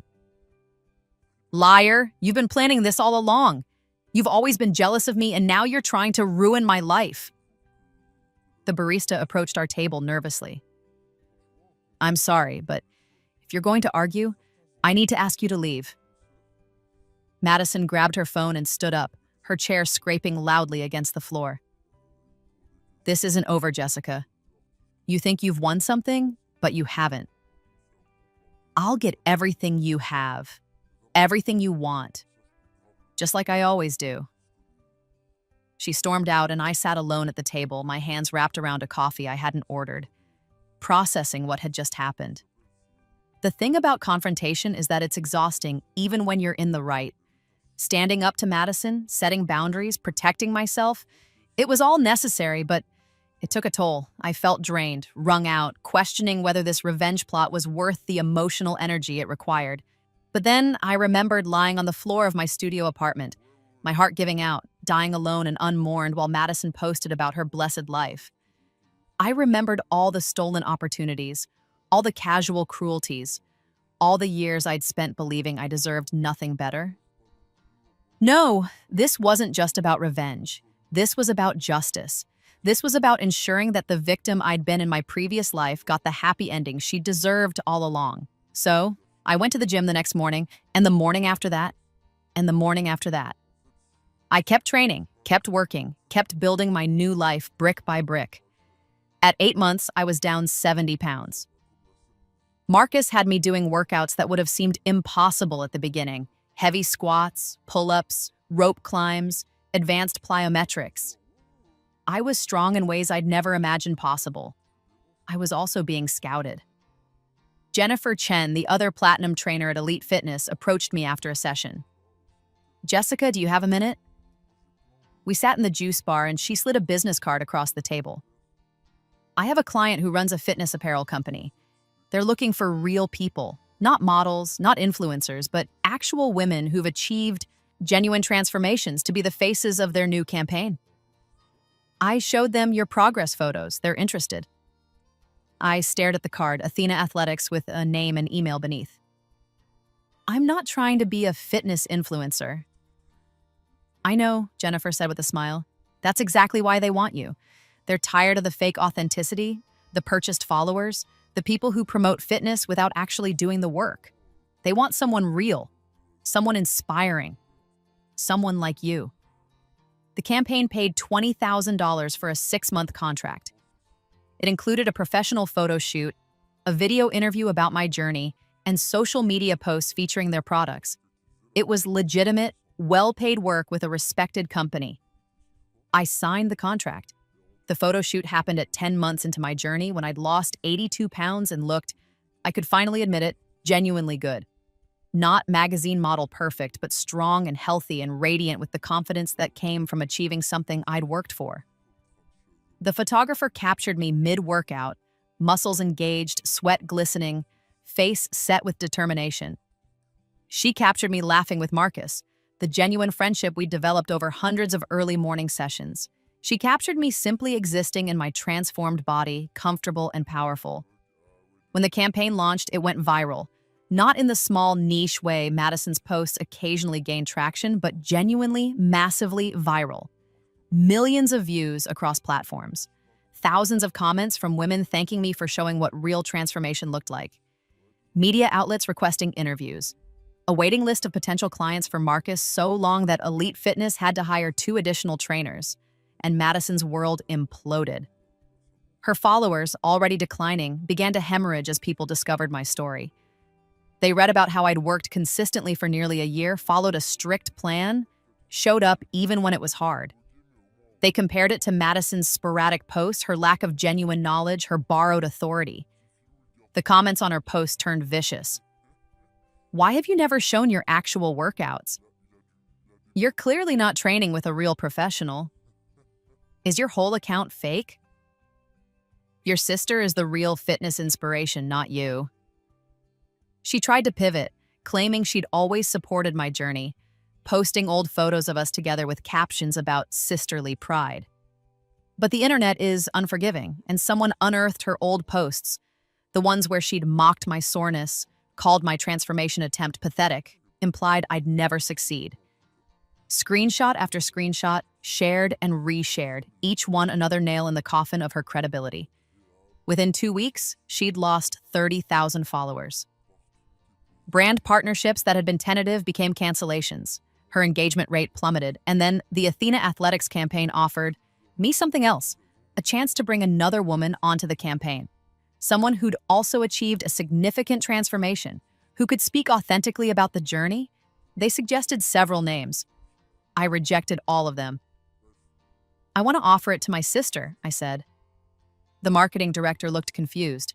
"Liar, you've been planning this all along. You've always been jealous of me, and now you're trying to ruin my life." The barista approached our table nervously. "I'm sorry, but if you're going to argue, I need to ask you to leave." Madison grabbed her phone and stood up, her chair scraping loudly against the floor. "This isn't over, Jessica. You think you've won something, but you haven't. I'll get everything you have, everything you want, just like I always do." She stormed out, and I sat alone at the table, my hands wrapped around a coffee I hadn't ordered, processing what had just happened. The thing about confrontation is that it's exhausting even when you're in the right. Standing up to Madison, setting boundaries, protecting myself, it was all necessary, but it took a toll. I felt drained, wrung out, questioning whether this revenge plot was worth the emotional energy it required. But then I remembered lying on the floor of my studio apartment, my heart giving out, dying alone and unmourned while Madison posted about her blessed life. I remembered all the stolen opportunities, all the casual cruelties, all the years I'd spent believing I deserved nothing better. No, this wasn't just about revenge. This was about justice. This was about ensuring that the victim I'd been in my previous life got the happy ending she deserved all along. So, I went to the gym the next morning, and the morning after that, and the morning after that. I kept training, kept working, kept building my new life brick by brick. At 8 months, I was down 70 pounds. Marcus had me doing workouts that would have seemed impossible at the beginning. Heavy squats, pull-ups, rope climbs, advanced plyometrics. I was strong in ways I'd never imagined possible. I was also being scouted. Jennifer Chen, the other platinum trainer at Elite Fitness, approached me after a session. "Jessica, do you have a minute?" We sat in the juice bar and she slid a business card across the table. "I have a client who runs a fitness apparel company. They're looking for real people, not models, not influencers, but actual women who've achieved genuine transformations to be the faces of their new campaign. I showed them your progress photos. They're interested." I stared at the card, Athena Athletics, with a name and email beneath. "I'm not trying to be a fitness influencer." "I know," Jennifer said with a smile. "That's exactly why they want you. They're tired of the fake authenticity, the purchased followers, the people who promote fitness without actually doing the work. They want someone real, someone inspiring, someone like you." The campaign paid $20,000 for a 6-month contract. It included a professional photo shoot, a video interview about my journey, and social media posts featuring their products. It was legitimate, well-paid work with a respected company. I signed the contract. The photo shoot happened at 10 months into my journey when I'd lost 82 pounds and looked, I could finally admit it, genuinely good. Not magazine model perfect, but strong and healthy and radiant with the confidence that came from achieving something I'd worked for. The photographer captured me mid-workout, muscles engaged, sweat glistening, face set with determination. She captured me laughing with Marcus, the genuine friendship we'd developed over hundreds of early morning sessions. She captured me simply existing in my transformed body, comfortable and powerful. When the campaign launched, it went viral. Not in the small niche way Madison's posts occasionally gain traction, but genuinely, massively viral. Millions of views across platforms. Thousands of comments from women thanking me for showing what real transformation looked like. Media outlets requesting interviews. A waiting list of potential clients for Marcus so long that Elite Fitness had to hire 2 additional trainers, and Madison's world imploded. Her followers, already declining, began to hemorrhage as people discovered my story. They read about how I'd worked consistently for nearly a year, followed a strict plan, showed up even when it was hard. They compared it to Madison's sporadic posts, her lack of genuine knowledge, her borrowed authority. The comments on her posts turned vicious. "Why have you never shown your actual workouts? You're clearly not training with a real professional. Is your whole account fake? Your sister is the real fitness inspiration, not you." She tried to pivot, claiming she'd always supported my journey, posting old photos of us together with captions about sisterly pride. But the internet is unforgiving, and someone unearthed her old posts, the ones where she'd mocked my soreness, called my transformation attempt pathetic, implied I'd never succeed. Screenshot after screenshot, shared and reshared, each one another nail in the coffin of her credibility. Within 2 weeks, she'd lost 30,000 followers. Brand partnerships that had been tentative became cancellations. Her engagement rate plummeted, and then the Athena Athletics campaign offered me something else, a chance to bring another woman onto the campaign. Someone who'd also achieved a significant transformation, who could speak authentically about the journey. They suggested several names. I rejected all of them. "I want to offer it to my sister," I said. The marketing director looked confused.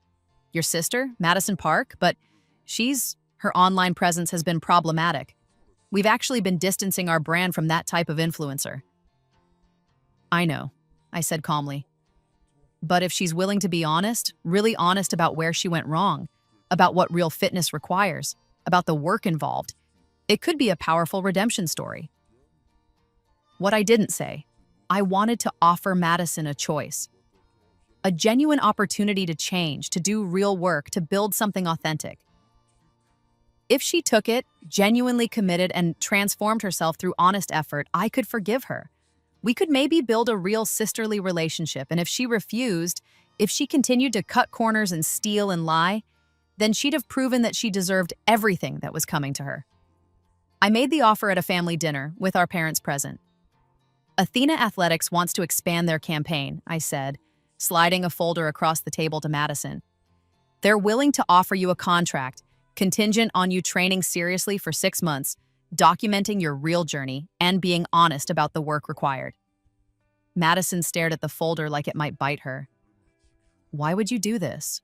"Your sister, Madison Park? But her online presence has been problematic. We've actually been distancing our brand from that type of influencer." "I know," I said calmly. "But if she's willing to be honest, really honest about where she went wrong, about what real fitness requires, about the work involved, it could be a powerful redemption story." What I didn't say, I wanted to offer Madison a choice. A genuine opportunity to change, to do real work, to build something authentic. If she took it, genuinely committed, and transformed herself through honest effort, I could forgive her. We could maybe build a real sisterly relationship, and if she refused, if she continued to cut corners and steal and lie, then she'd have proven that she deserved everything that was coming to her. I made the offer at a family dinner with our parents present. Athena Athletics wants to expand their campaign, I said, sliding a folder across the table to Madison. They're willing to offer you a contract, contingent on you training seriously for 6 months, documenting your real journey, and being honest about the work required. Madison stared at the folder like it might bite her. Why would you do this?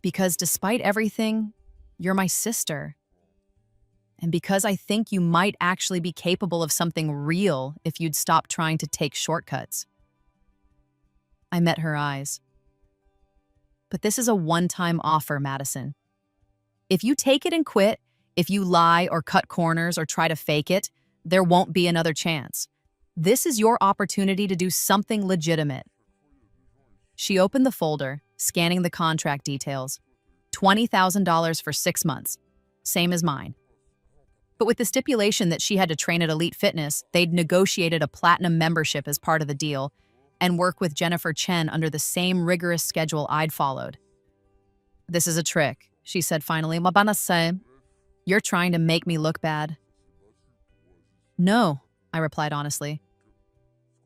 Because despite everything, you're my sister. And because I think you might actually be capable of something real if you'd stop trying to take shortcuts. I met her eyes. But this is a one-time offer, Madison. If you take it and quit, if you lie or cut corners or try to fake it, there won't be another chance. This is your opportunity to do something legitimate. She opened the folder, scanning the contract details. $20,000 for 6 months, same as mine. But with the stipulation that she had to train at Elite Fitness, they'd negotiated a platinum membership as part of the deal and work with Jennifer Chen under the same rigorous schedule I'd followed. This is a trick, she said finally. Mabanase, you're trying to make me look bad. No, I replied honestly.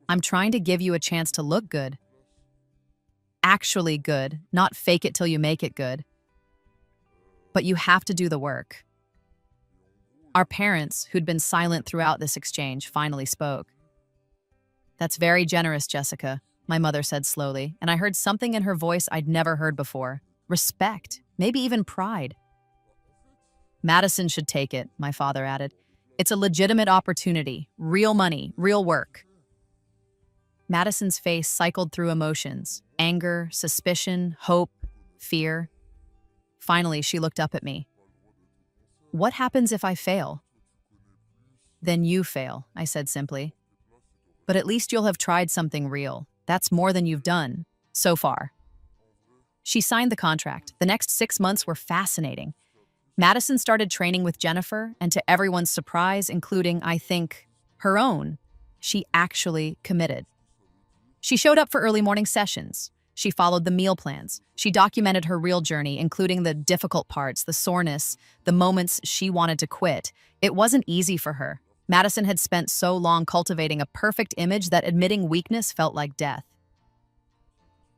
I'm trying to give you a chance to look good. Actually good, not fake it till you make it good. But you have to do the work. Our parents, who'd been silent throughout this exchange, finally spoke. That's very generous, Jessica, my mother said slowly, and I heard something in her voice I'd never heard before. Respect, maybe even pride. Madison should take it, my father added. It's a legitimate opportunity, real money, real work. Madison's face cycled through emotions, anger, suspicion, hope, fear. Finally, she looked up at me. What happens if I fail? Then you fail, I said simply. But at least you'll have tried something real. That's more than you've done, so far. She signed the contract. The next 6 months were fascinating. Madison started training with Jennifer, and to everyone's surprise, including, I think, her own, she actually committed. She showed up for early morning sessions. She followed the meal plans. She documented her real journey, including the difficult parts, the soreness, the moments she wanted to quit. It wasn't easy for her. Madison had spent so long cultivating a perfect image that admitting weakness felt like death.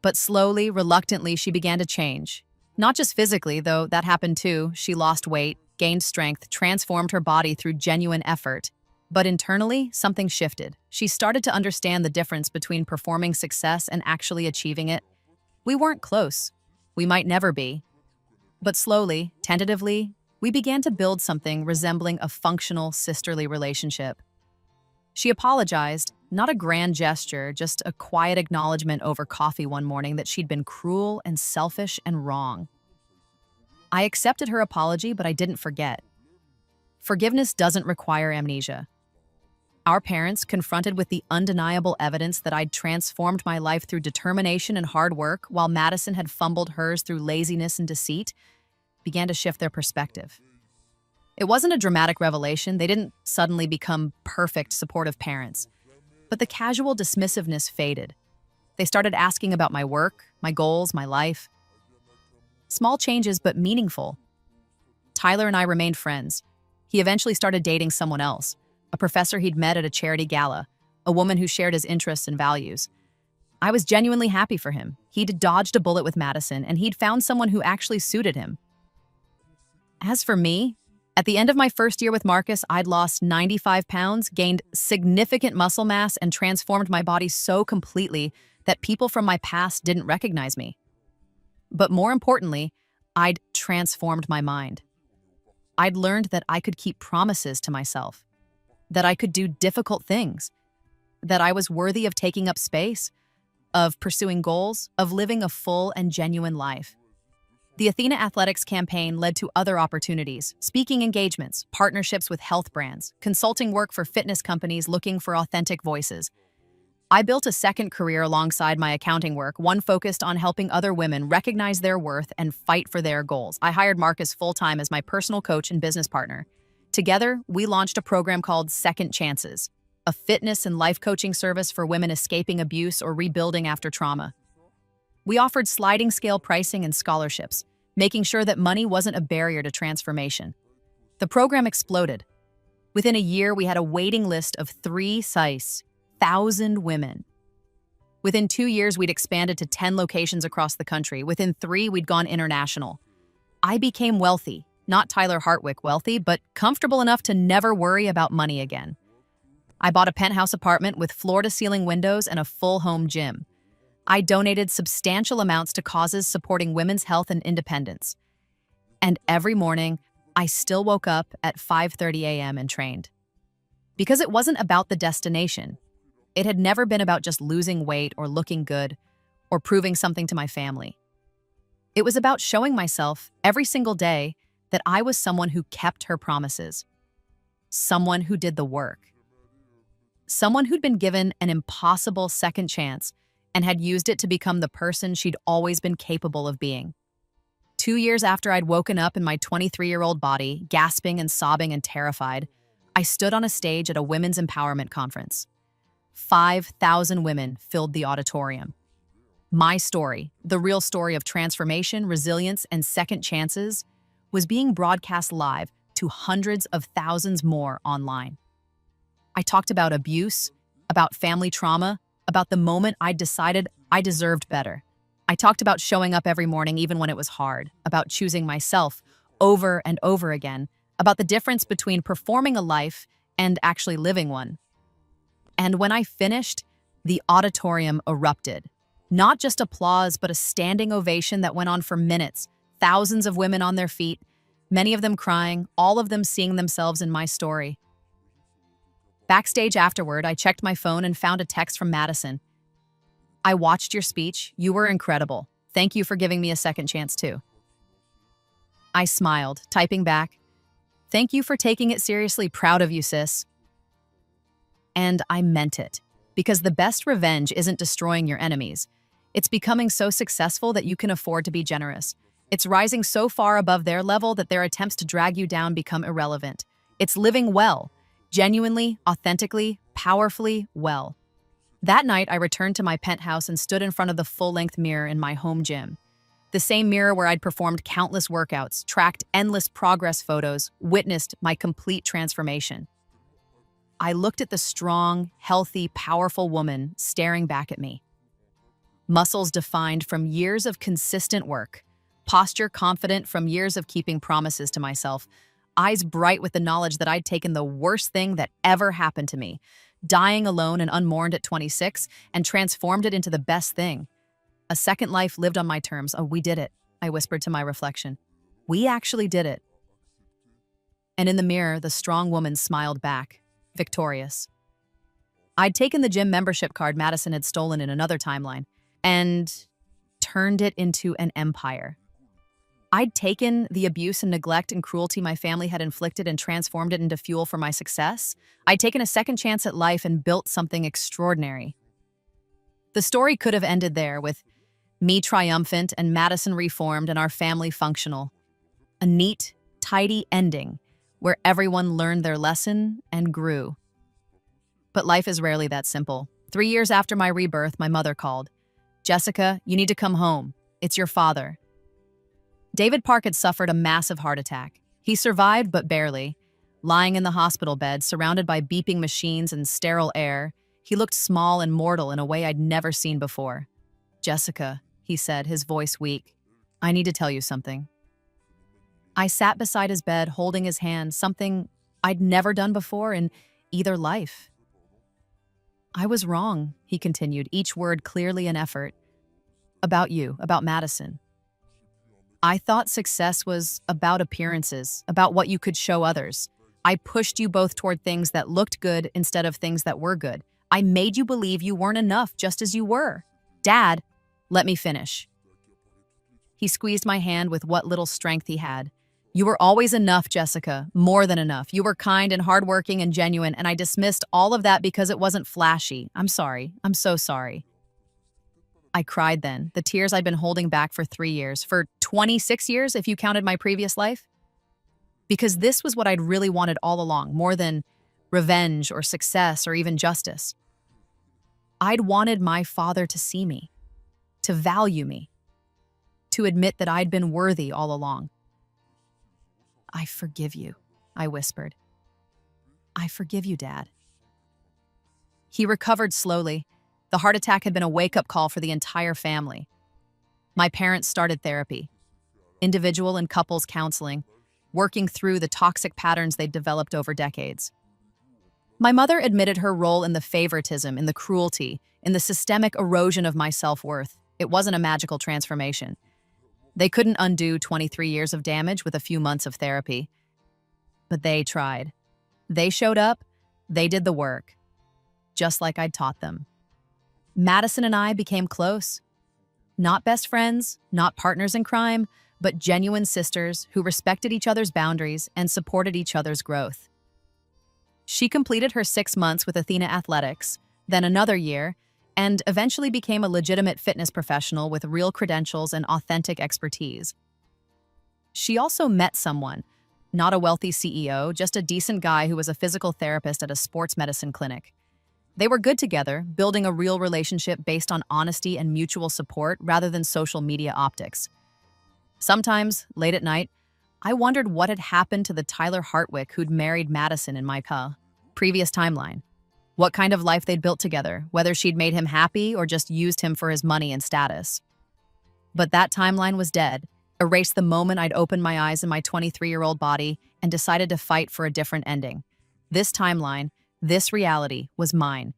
But slowly, reluctantly, she began to change. Not just physically, though that happened too. She lost weight, gained strength, transformed her body through genuine effort. But internally, something shifted. She started to understand the difference between performing success and actually achieving it. We weren't close. We might never be. But slowly, tentatively, we began to build something resembling a functional, sisterly relationship. She apologized, not a grand gesture, just a quiet acknowledgement over coffee one morning that she'd been cruel and selfish and wrong. I accepted her apology, but I didn't forget. Forgiveness doesn't require amnesia. Our parents, confronted with the undeniable evidence that I'd transformed my life through determination and hard work, while Madison had fumbled hers through laziness and deceit, began to shift their perspective. It wasn't a dramatic revelation. They didn't suddenly become perfect, supportive parents. But the casual dismissiveness faded. They started asking about my work, my goals, my life. Small changes, but meaningful. Tyler and I remained friends. He eventually started dating someone else, a professor he'd met at a charity gala, a woman who shared his interests and values. I was genuinely happy for him. He'd dodged a bullet with Madison, and he'd found someone who actually suited him. As for me, at the end of my first year with Marcus, I'd lost 95 pounds, gained significant muscle mass, and transformed my body so completely that people from my past didn't recognize me. But more importantly, I'd transformed my mind. I'd learned that I could keep promises to myself, that I could do difficult things, that I was worthy of taking up space, of pursuing goals, of living a full and genuine life. The Athena Athletics campaign led to other opportunities, speaking engagements, partnerships with health brands, consulting work for fitness companies looking for authentic voices. I built a second career alongside my accounting work, one focused on helping other women recognize their worth and fight for their goals. I hired Marcus full-time as my personal coach and business partner. Together, we launched a program called Second Chances. a fitness and life coaching service for women escaping abuse or rebuilding after trauma. We offered sliding scale pricing and scholarships, making sure that money wasn't a barrier to transformation. The program exploded. Within a year, we had a waiting list of 3,000 women. Within 2 years, we'd expanded to 10 locations across the country. Within 3, we'd gone international. I became wealthy, not Tyler Hartwick wealthy, but comfortable enough to never worry about money again. I bought a penthouse apartment with floor-to-ceiling windows and a full home gym. I donated substantial amounts to causes supporting women's health and independence. And every morning, I still woke up at 5:30 a.m. and trained. Because it wasn't about the destination. It had never been about just losing weight or looking good or proving something to my family. It was about showing myself every single day that I was someone who kept her promises, someone who did the work, someone who'd been given an impossible second chance and had used it to become the person she'd always been capable of being. 2 years after I'd woken up in my 23-year-old body, gasping and sobbing and terrified, I stood on a stage at a women's empowerment conference. 5,000 women filled the auditorium. My story, the real story of transformation, resilience, and second chances, was being broadcast live to hundreds of thousands more online. I talked about abuse, about family trauma, about the moment I decided I deserved better. I talked about showing up every morning even when it was hard, about choosing myself over and over again, about the difference between performing a life and actually living one. And when I finished, the auditorium erupted. Not just applause, but a standing ovation that went on for minutes. Thousands of women on their feet, many of them crying, all of them seeing themselves in my story. Backstage afterward, I checked my phone and found a text from Madison. "I watched your speech. You were incredible. Thank you for giving me a second chance too." I smiled, typing back, "Thank you for taking it seriously. Proud of you, sis." And I meant it, because the best revenge isn't destroying your enemies. It's becoming so successful that you can afford to be generous. It's rising so far above their level that their attempts to drag you down become irrelevant. It's living well, genuinely, authentically, powerfully well. That night, I returned to my penthouse and stood in front of the full-length mirror in my home gym. The same mirror where I'd performed countless workouts, tracked endless progress photos, witnessed my complete transformation. I looked at the strong, healthy, powerful woman staring back at me. Muscles defined from years of consistent work, posture confident from years of keeping promises to myself, eyes bright with the knowledge that I'd taken the worst thing that ever happened to me, dying alone and unmourned at 26, and transformed it into the best thing. A second life lived on my terms. "Oh, we did it," I whispered to my reflection. "We actually did it." And in the mirror, the strong woman smiled back, victorious. I'd taken the gym membership card Madison had stolen in another timeline and turned it into an empire. I'd taken the abuse and neglect and cruelty my family had inflicted and transformed it into fuel for my success. I'd taken a second chance at life and built something extraordinary. The story could have ended there, with me triumphant and Madison reformed and our family functional. A neat, tidy ending where everyone learned their lesson and grew. But life is rarely that simple. 3 years after my rebirth, my mother called. "Jessica, you need to come home. It's your father." David Park had suffered a massive heart attack. He survived, but barely. Lying in the hospital bed, surrounded by beeping machines and sterile air, he looked small and mortal in a way I'd never seen before. "Jessica," he said, his voice weak, "I need to tell you something." I sat beside his bed, holding his hand, something I'd never done before in either life. "I was wrong," he continued, each word clearly an effort. "About you, about Madison. I thought success was about appearances, about what you could show others. I pushed you both toward things that looked good instead of things that were good. I made you believe you weren't enough just as you were. Dad, let me finish." He squeezed my hand with what little strength he had. "You were always enough, Jessica, more than enough. You were kind and hardworking and genuine, and I dismissed all of that because it wasn't flashy. I'm sorry. I'm so sorry." I cried then, the tears I'd been holding back for 3 years, for 26 years if you counted my previous life. Because this was what I'd really wanted all along, more than revenge or success or even justice. I'd wanted my father to see me, to value me, to admit that I'd been worthy all along. "I forgive you," I whispered. "I forgive you, Dad." He recovered slowly. The heart attack had been a wake-up call for the entire family. My parents started therapy, individual and couples counseling, working through the toxic patterns they'd developed over decades. My mother admitted her role in the favoritism, in the cruelty, in the systemic erosion of my self-worth. It wasn't a magical transformation. They couldn't undo 23 years of damage with a few months of therapy. But they tried. They showed up, they did the work, just like I'd taught them. Madison and I became close. Not best friends, not partners in crime, but genuine sisters who respected each other's boundaries and supported each other's growth. She completed her 6 months with Athena Athletics, then another year, and eventually became a legitimate fitness professional with real credentials and authentic expertise. She also met someone, not a wealthy CEO, just a decent guy who was a physical therapist at a sports medicine clinic. They were good together, building a real relationship based on honesty and mutual support rather than social media optics. Sometimes, late at night, I wondered what had happened to the Tyler Hartwick who'd married Madison in my previous timeline. What kind of life they'd built together, whether she'd made him happy or just used him for his money and status. But that timeline was dead, erased the moment I'd opened my eyes in my 23-year-old body and decided to fight for a different ending. This timeline, this reality, was mine,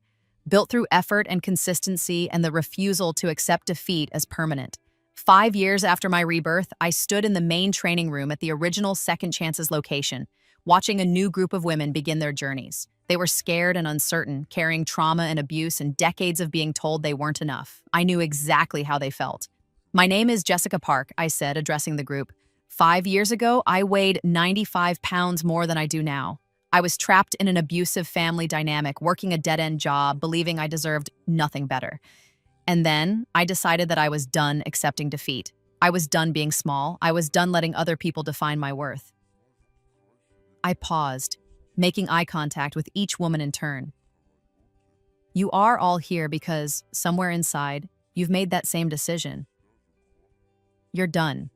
built through effort and consistency and the refusal to accept defeat as permanent. 5 years after my rebirth, I stood in the main training room at the original Second Chances location, watching a new group of women begin their journeys. They were scared and uncertain, carrying trauma and abuse and decades of being told they weren't enough. I knew exactly how they felt. "My name is Jessica Park," I said, addressing the group. 5 years ago, I weighed 95 pounds more than I do now. I was trapped in an abusive family dynamic, working a dead-end job, believing I deserved nothing better. And then I decided that I was done accepting defeat. I was done being small. I was done letting other people define my worth. I paused, making eye contact with each woman in turn. You are all here because, somewhere inside, you've made that same decision. You're done.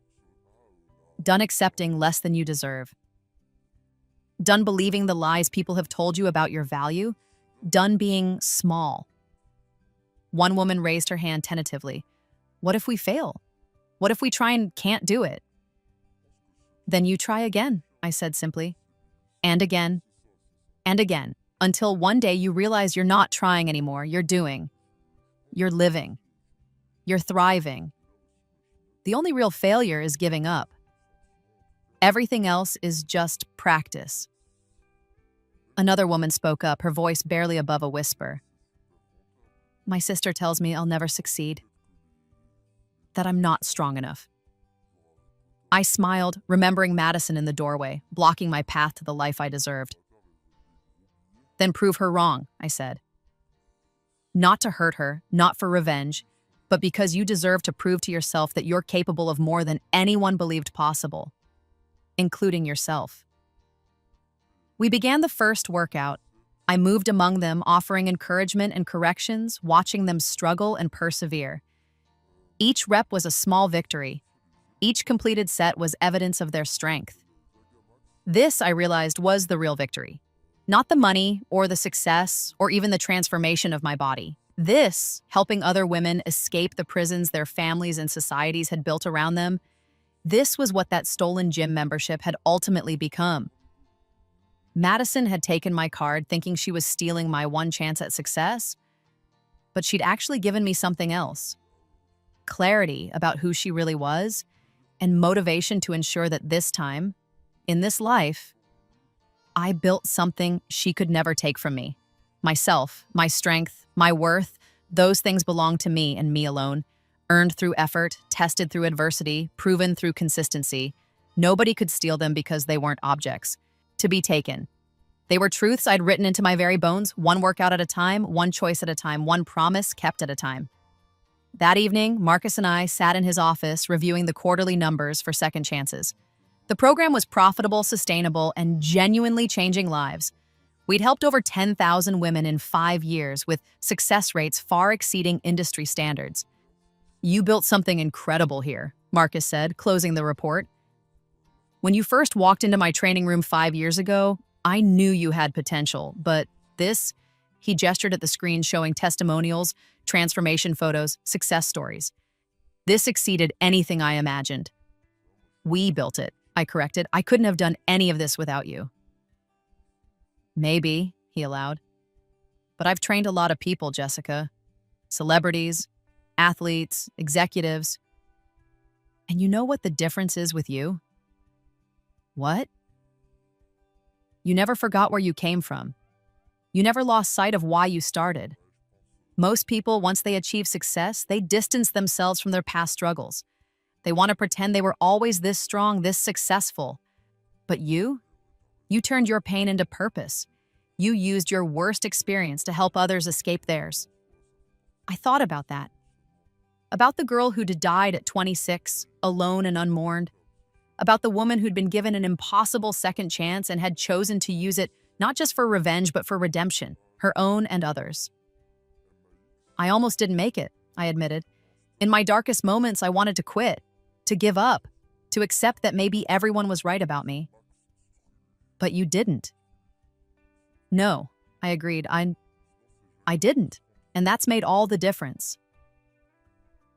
Done accepting less than you deserve. Done believing the lies people have told you about your value. Done being small. One woman raised her hand tentatively. "What if we fail? What if we try and can't do it?" "Then you try again," I said simply. And again, until one day you realize you're not trying anymore, you're doing. You're living. You're thriving. The only real failure is giving up. Everything else is just practice. Another woman spoke up, her voice barely above a whisper. "My sister tells me I'll never succeed. That I'm not strong enough." I smiled, remembering Madison in the doorway, blocking my path to the life I deserved. "Then prove her wrong," I said. "Not to hurt her, not for revenge, but because you deserve to prove to yourself that you're capable of more than anyone believed possible, including yourself." We began the first workout. I moved among them, offering encouragement and corrections, watching them struggle and persevere. Each rep was a small victory. Each completed set was evidence of their strength. This, I realized, was the real victory. Not the money or the success or even the transformation of my body. This, helping other women escape the prisons their families and societies had built around them, this was what that stolen gym membership had ultimately become. Madison had taken my card thinking she was stealing my one chance at success, but she'd actually given me something else. Clarity about who she really was, and motivation to ensure that this time, in this life, I built something she could never take from me. Myself, my strength, my worth, those things belong to me and me alone. Earned through effort, tested through adversity, proven through consistency. Nobody could steal them because they weren't objects to be taken. They were truths I'd written into my very bones, one workout at a time, one choice at a time, one promise kept at a time. That evening, Marcus and I sat in his office reviewing the quarterly numbers for Second Chances. The program was profitable, sustainable, and genuinely changing lives. We'd helped over 10,000 women in 5 years with success rates far exceeding industry standards. You built something incredible here, Marcus said, closing the report. When you first walked into my training room 5 years ago, I knew you had potential, but this, he gestured at the screen showing testimonials, transformation photos, success stories. This exceeded anything I imagined. We built it, I corrected. I couldn't have done any of this without you. Maybe, he allowed. But I've trained a lot of people, Jessica. Celebrities, athletes, executives. And you know what the difference is with you? What? You never forgot where you came from. You never lost sight of why you started. Most people, once they achieve success, they distance themselves from their past struggles. They want to pretend they were always this strong, this successful. But you turned your pain into purpose. You used your worst experience to help others escape theirs. I thought about that. About the girl who'd died at 26, alone and unmourned. About the woman who'd been given an impossible second chance and had chosen to use it not just for revenge but for redemption, her own and others. I almost didn't make it, I admitted. In my darkest moments, I wanted to quit, to give up, to accept that maybe everyone was right about me. But you didn't. No, I agreed. I didn't, and that's made all the difference.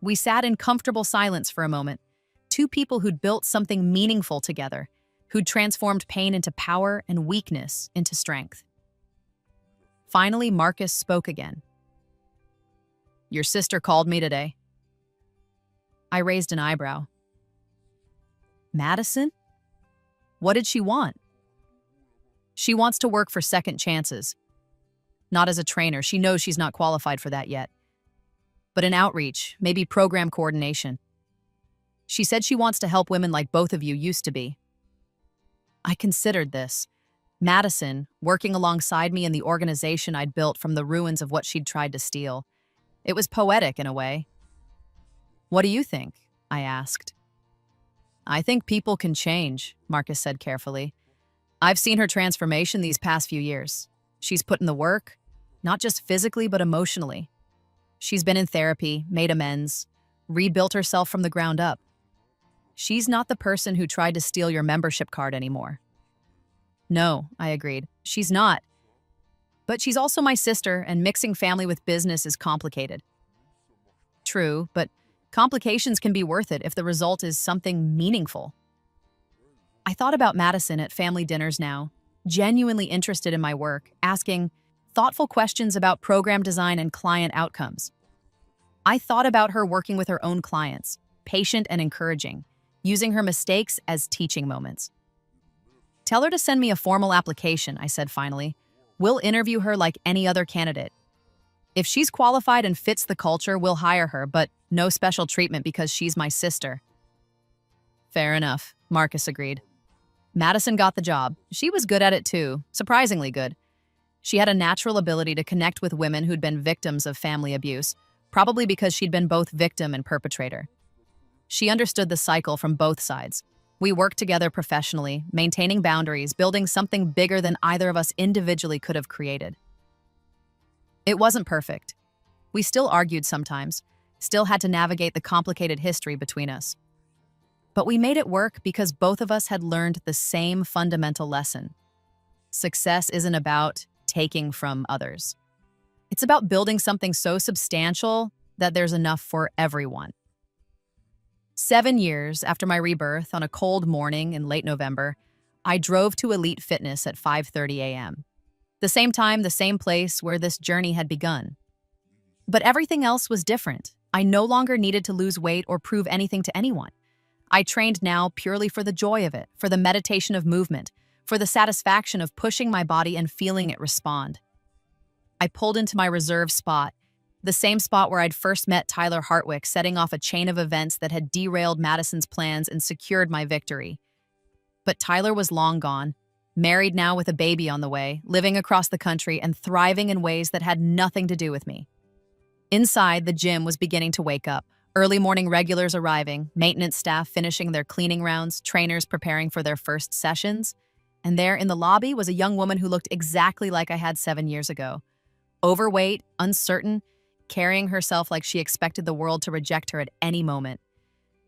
We sat in comfortable silence for a moment, two people who'd built something meaningful together, who'd transformed pain into power and weakness into strength. Finally, Marcus spoke again. Your sister called me today. I raised an eyebrow. Madison? What did she want? She wants to work for second chances. Not as a trainer, she knows she's not qualified for that yet. But in outreach, maybe program coordination. She said she wants to help women like both of you used to be. I considered this. Madison, working alongside me in the organization I'd built from the ruins of what she'd tried to steal. It was poetic in a way. What do you think? I asked. I think people can change, Marcus said carefully. I've seen her transformation these past few years. She's put in the work, not just physically but emotionally. She's been in therapy, made amends, rebuilt herself from the ground up. She's not the person who tried to steal your membership card anymore. No, I agreed. She's not. But she's also my sister, and mixing family with business is complicated. True, but complications can be worth it if the result is something meaningful. I thought about Madison at family dinners now, genuinely interested in my work, asking thoughtful questions about program design and client outcomes. I thought about her working with her own clients, patient and encouraging, using her mistakes as teaching moments. Tell her to send me a formal application, I said finally. We'll interview her like any other candidate. If she's qualified and fits the culture, we'll hire her, but no special treatment because she's my sister. Fair enough, Marcus agreed. Madison got the job. She was good at it too, surprisingly good. She had a natural ability to connect with women who'd been victims of family abuse, probably because she'd been both victim and perpetrator. She understood the cycle from both sides. We worked together professionally, maintaining boundaries, building something bigger than either of us individually could have created. It wasn't perfect. We still argued sometimes, still had to navigate the complicated history between us. But we made it work because both of us had learned the same fundamental lesson. Success isn't about taking from others. It's about building something so substantial that there's enough for everyone. 7 years after my rebirth, on a cold morning in late November, I drove to Elite Fitness at 5:30 a.m. The same time, the same place where this journey had begun. But everything else was different. I no longer needed to lose weight or prove anything to anyone. I trained now purely for the joy of it, for the meditation of movement, for the satisfaction of pushing my body and feeling it respond. I pulled into my reserved spot, the same spot where I'd first met Tyler Hartwick, setting off a chain of events that had derailed Madison's plans and secured my victory. But Tyler was long gone, married now with a baby on the way, living across the country and thriving in ways that had nothing to do with me. Inside, the gym was beginning to wake up. Early morning regulars arriving, maintenance staff finishing their cleaning rounds, trainers preparing for their first sessions. And there in the lobby was a young woman who looked exactly like I had 7 years ago. Overweight, uncertain, carrying herself like she expected the world to reject her at any moment.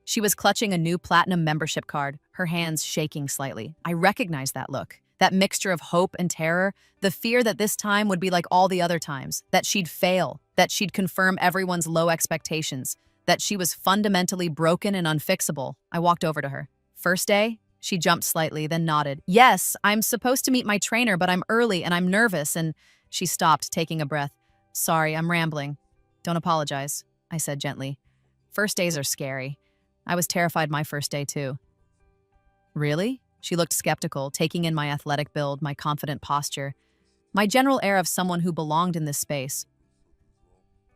She was clutching a new platinum membership card, her hands shaking slightly. I recognized that look, that mixture of hope and terror, the fear that this time would be like all the other times, that she'd fail, that she'd confirm everyone's low expectations, that she was fundamentally broken and unfixable. I walked over to her. First day? She jumped slightly, then nodded. Yes, I'm supposed to meet my trainer, but I'm early and I'm nervous, and she stopped, taking a breath. Sorry, I'm rambling. Don't apologize, I said gently. First days are scary. I was terrified my first day, too. Really? She looked skeptical, taking in my athletic build, my confident posture, my general air of someone who belonged in this space.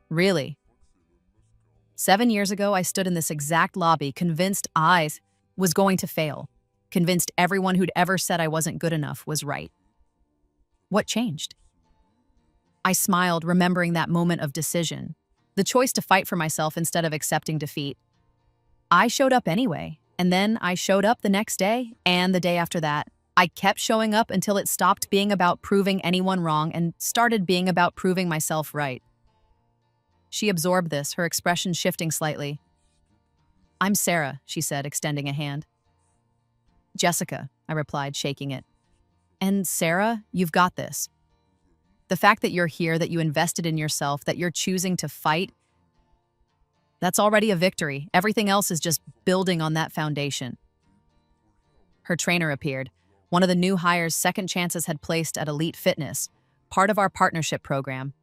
Really? 7 years ago, I stood in this exact lobby, convinced I was going to fail, convinced everyone who'd ever said I wasn't good enough was right. What changed? I smiled, remembering that moment of decision, the choice to fight for myself instead of accepting defeat. I showed up anyway, and then I showed up the next day and the day after that. I kept showing up until it stopped being about proving anyone wrong and started being about proving myself right. She absorbed this, her expression shifting slightly. I'm Sarah, she said, extending a hand. Jessica, I replied, shaking it. And Sarah, you've got this. The fact that you're here, that you invested in yourself, that you're choosing to fight, that's already a victory. Everything else is just building on that foundation. Her trainer appeared, one of the new hires Second Chances had placed at Elite Fitness, part of our partnership program.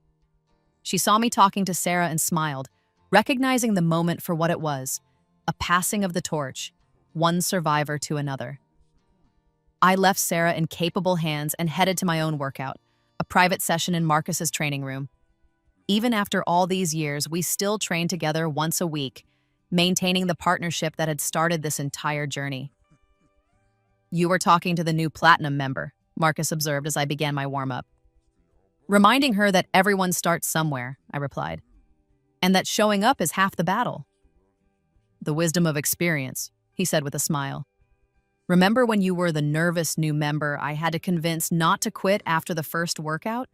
She saw me talking to Sarah and smiled, recognizing the moment for what it was, a passing of the torch, one survivor to another. I left Sarah in capable hands and headed to my own workout, a private session in Marcus's training room. Even after all these years, we still trained together once a week, maintaining the partnership that had started this entire journey. You were talking to the new Platinum member, Marcus observed as I began my warm-up. Reminding her that everyone starts somewhere, I replied, and that showing up is half the battle. The wisdom of experience, he said with a smile. Remember when you were the nervous new member I had to convince not to quit after the first workout?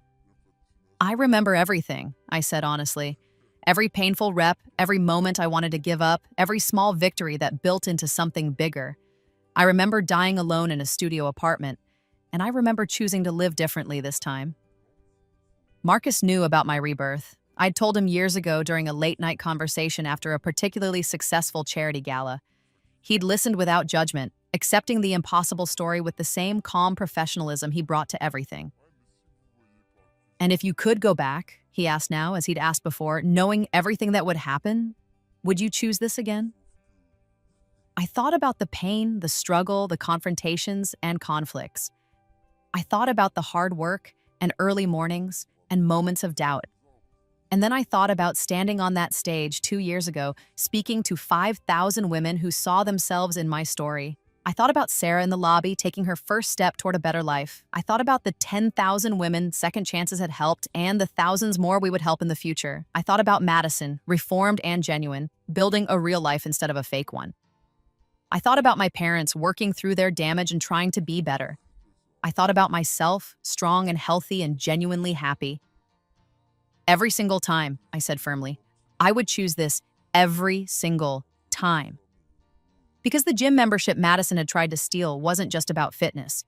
I remember everything, I said honestly. Every painful rep, every moment I wanted to give up, every small victory that built into something bigger. I remember dying alone in a studio apartment, and I remember choosing to live differently this time. Marcus knew about my rebirth. I'd told him years ago during a late-night conversation after a particularly successful charity gala. He'd listened without judgment, accepting the impossible story with the same calm professionalism he brought to everything. And if you could go back, he asked now, as he'd asked before, knowing everything that would happen, would you choose this again? I thought about the pain, the struggle, the confrontations, and conflicts. I thought about the hard work and early mornings and moments of doubt. And then I thought about standing on that stage 2 years ago, speaking to 5,000 women who saw themselves in my story. I thought about Sarah in the lobby taking her first step toward a better life. I thought about the 10,000 women Second Chances had helped and the thousands more we would help in the future. I thought about Madison, reformed and genuine, building a real life instead of a fake one. I thought about my parents working through their damage and trying to be better. I thought about myself, strong and healthy and genuinely happy. Every single time, I said firmly, I would choose this every single time. Because the gym membership Madison had tried to steal wasn't just about fitness.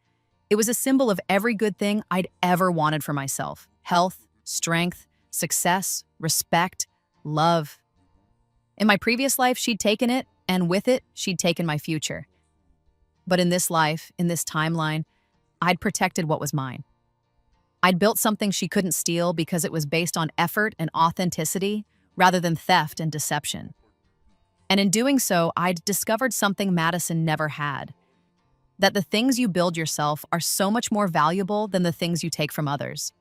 It was a symbol of every good thing I'd ever wanted for myself. Health, strength, success, respect, love. In my previous life, she'd taken it, and with it, she'd taken my future. But in this life, in this timeline, I'd protected what was mine. I'd built something she couldn't steal because it was based on effort and authenticity rather than theft and deception. And in doing so, I'd discovered something Madison never had. That the things you build yourself are so much more valuable than the things you take from others.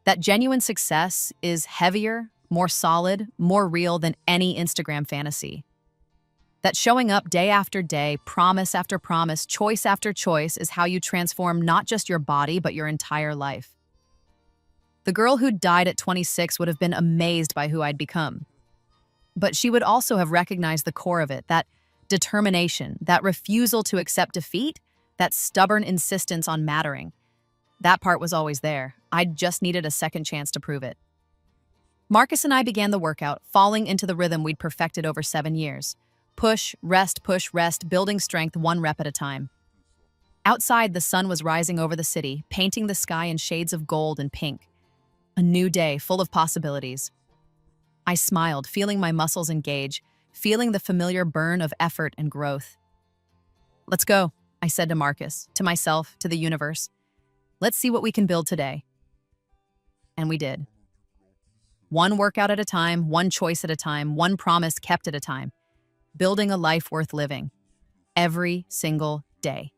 That genuine success is heavier, more solid, more real than any Instagram fantasy. That showing up day after day, promise after promise, choice after choice is how you transform not just your body, but your entire life. The girl who'd died at 26 would have been amazed by who I'd become. But she would also have recognized the core of it, that determination, that refusal to accept defeat, That stubborn insistence on mattering. That part was always there. I just needed a second chance to prove it. Marcus and I began the workout, falling into the rhythm we'd perfected over 7 years. Push, rest, building strength 1 rep at a time. Outside, the sun was rising over the city, painting the sky in shades of gold and pink. A new day, full of possibilities. I smiled, feeling my muscles engage, feeling the familiar burn of effort and growth. "Let's go," I said to Marcus, to myself, to the universe. "Let's see what we can build today." And we did. 1 workout at a time, 1 choice at a time, 1 promise kept at a time. Building a life worth living. Every single day.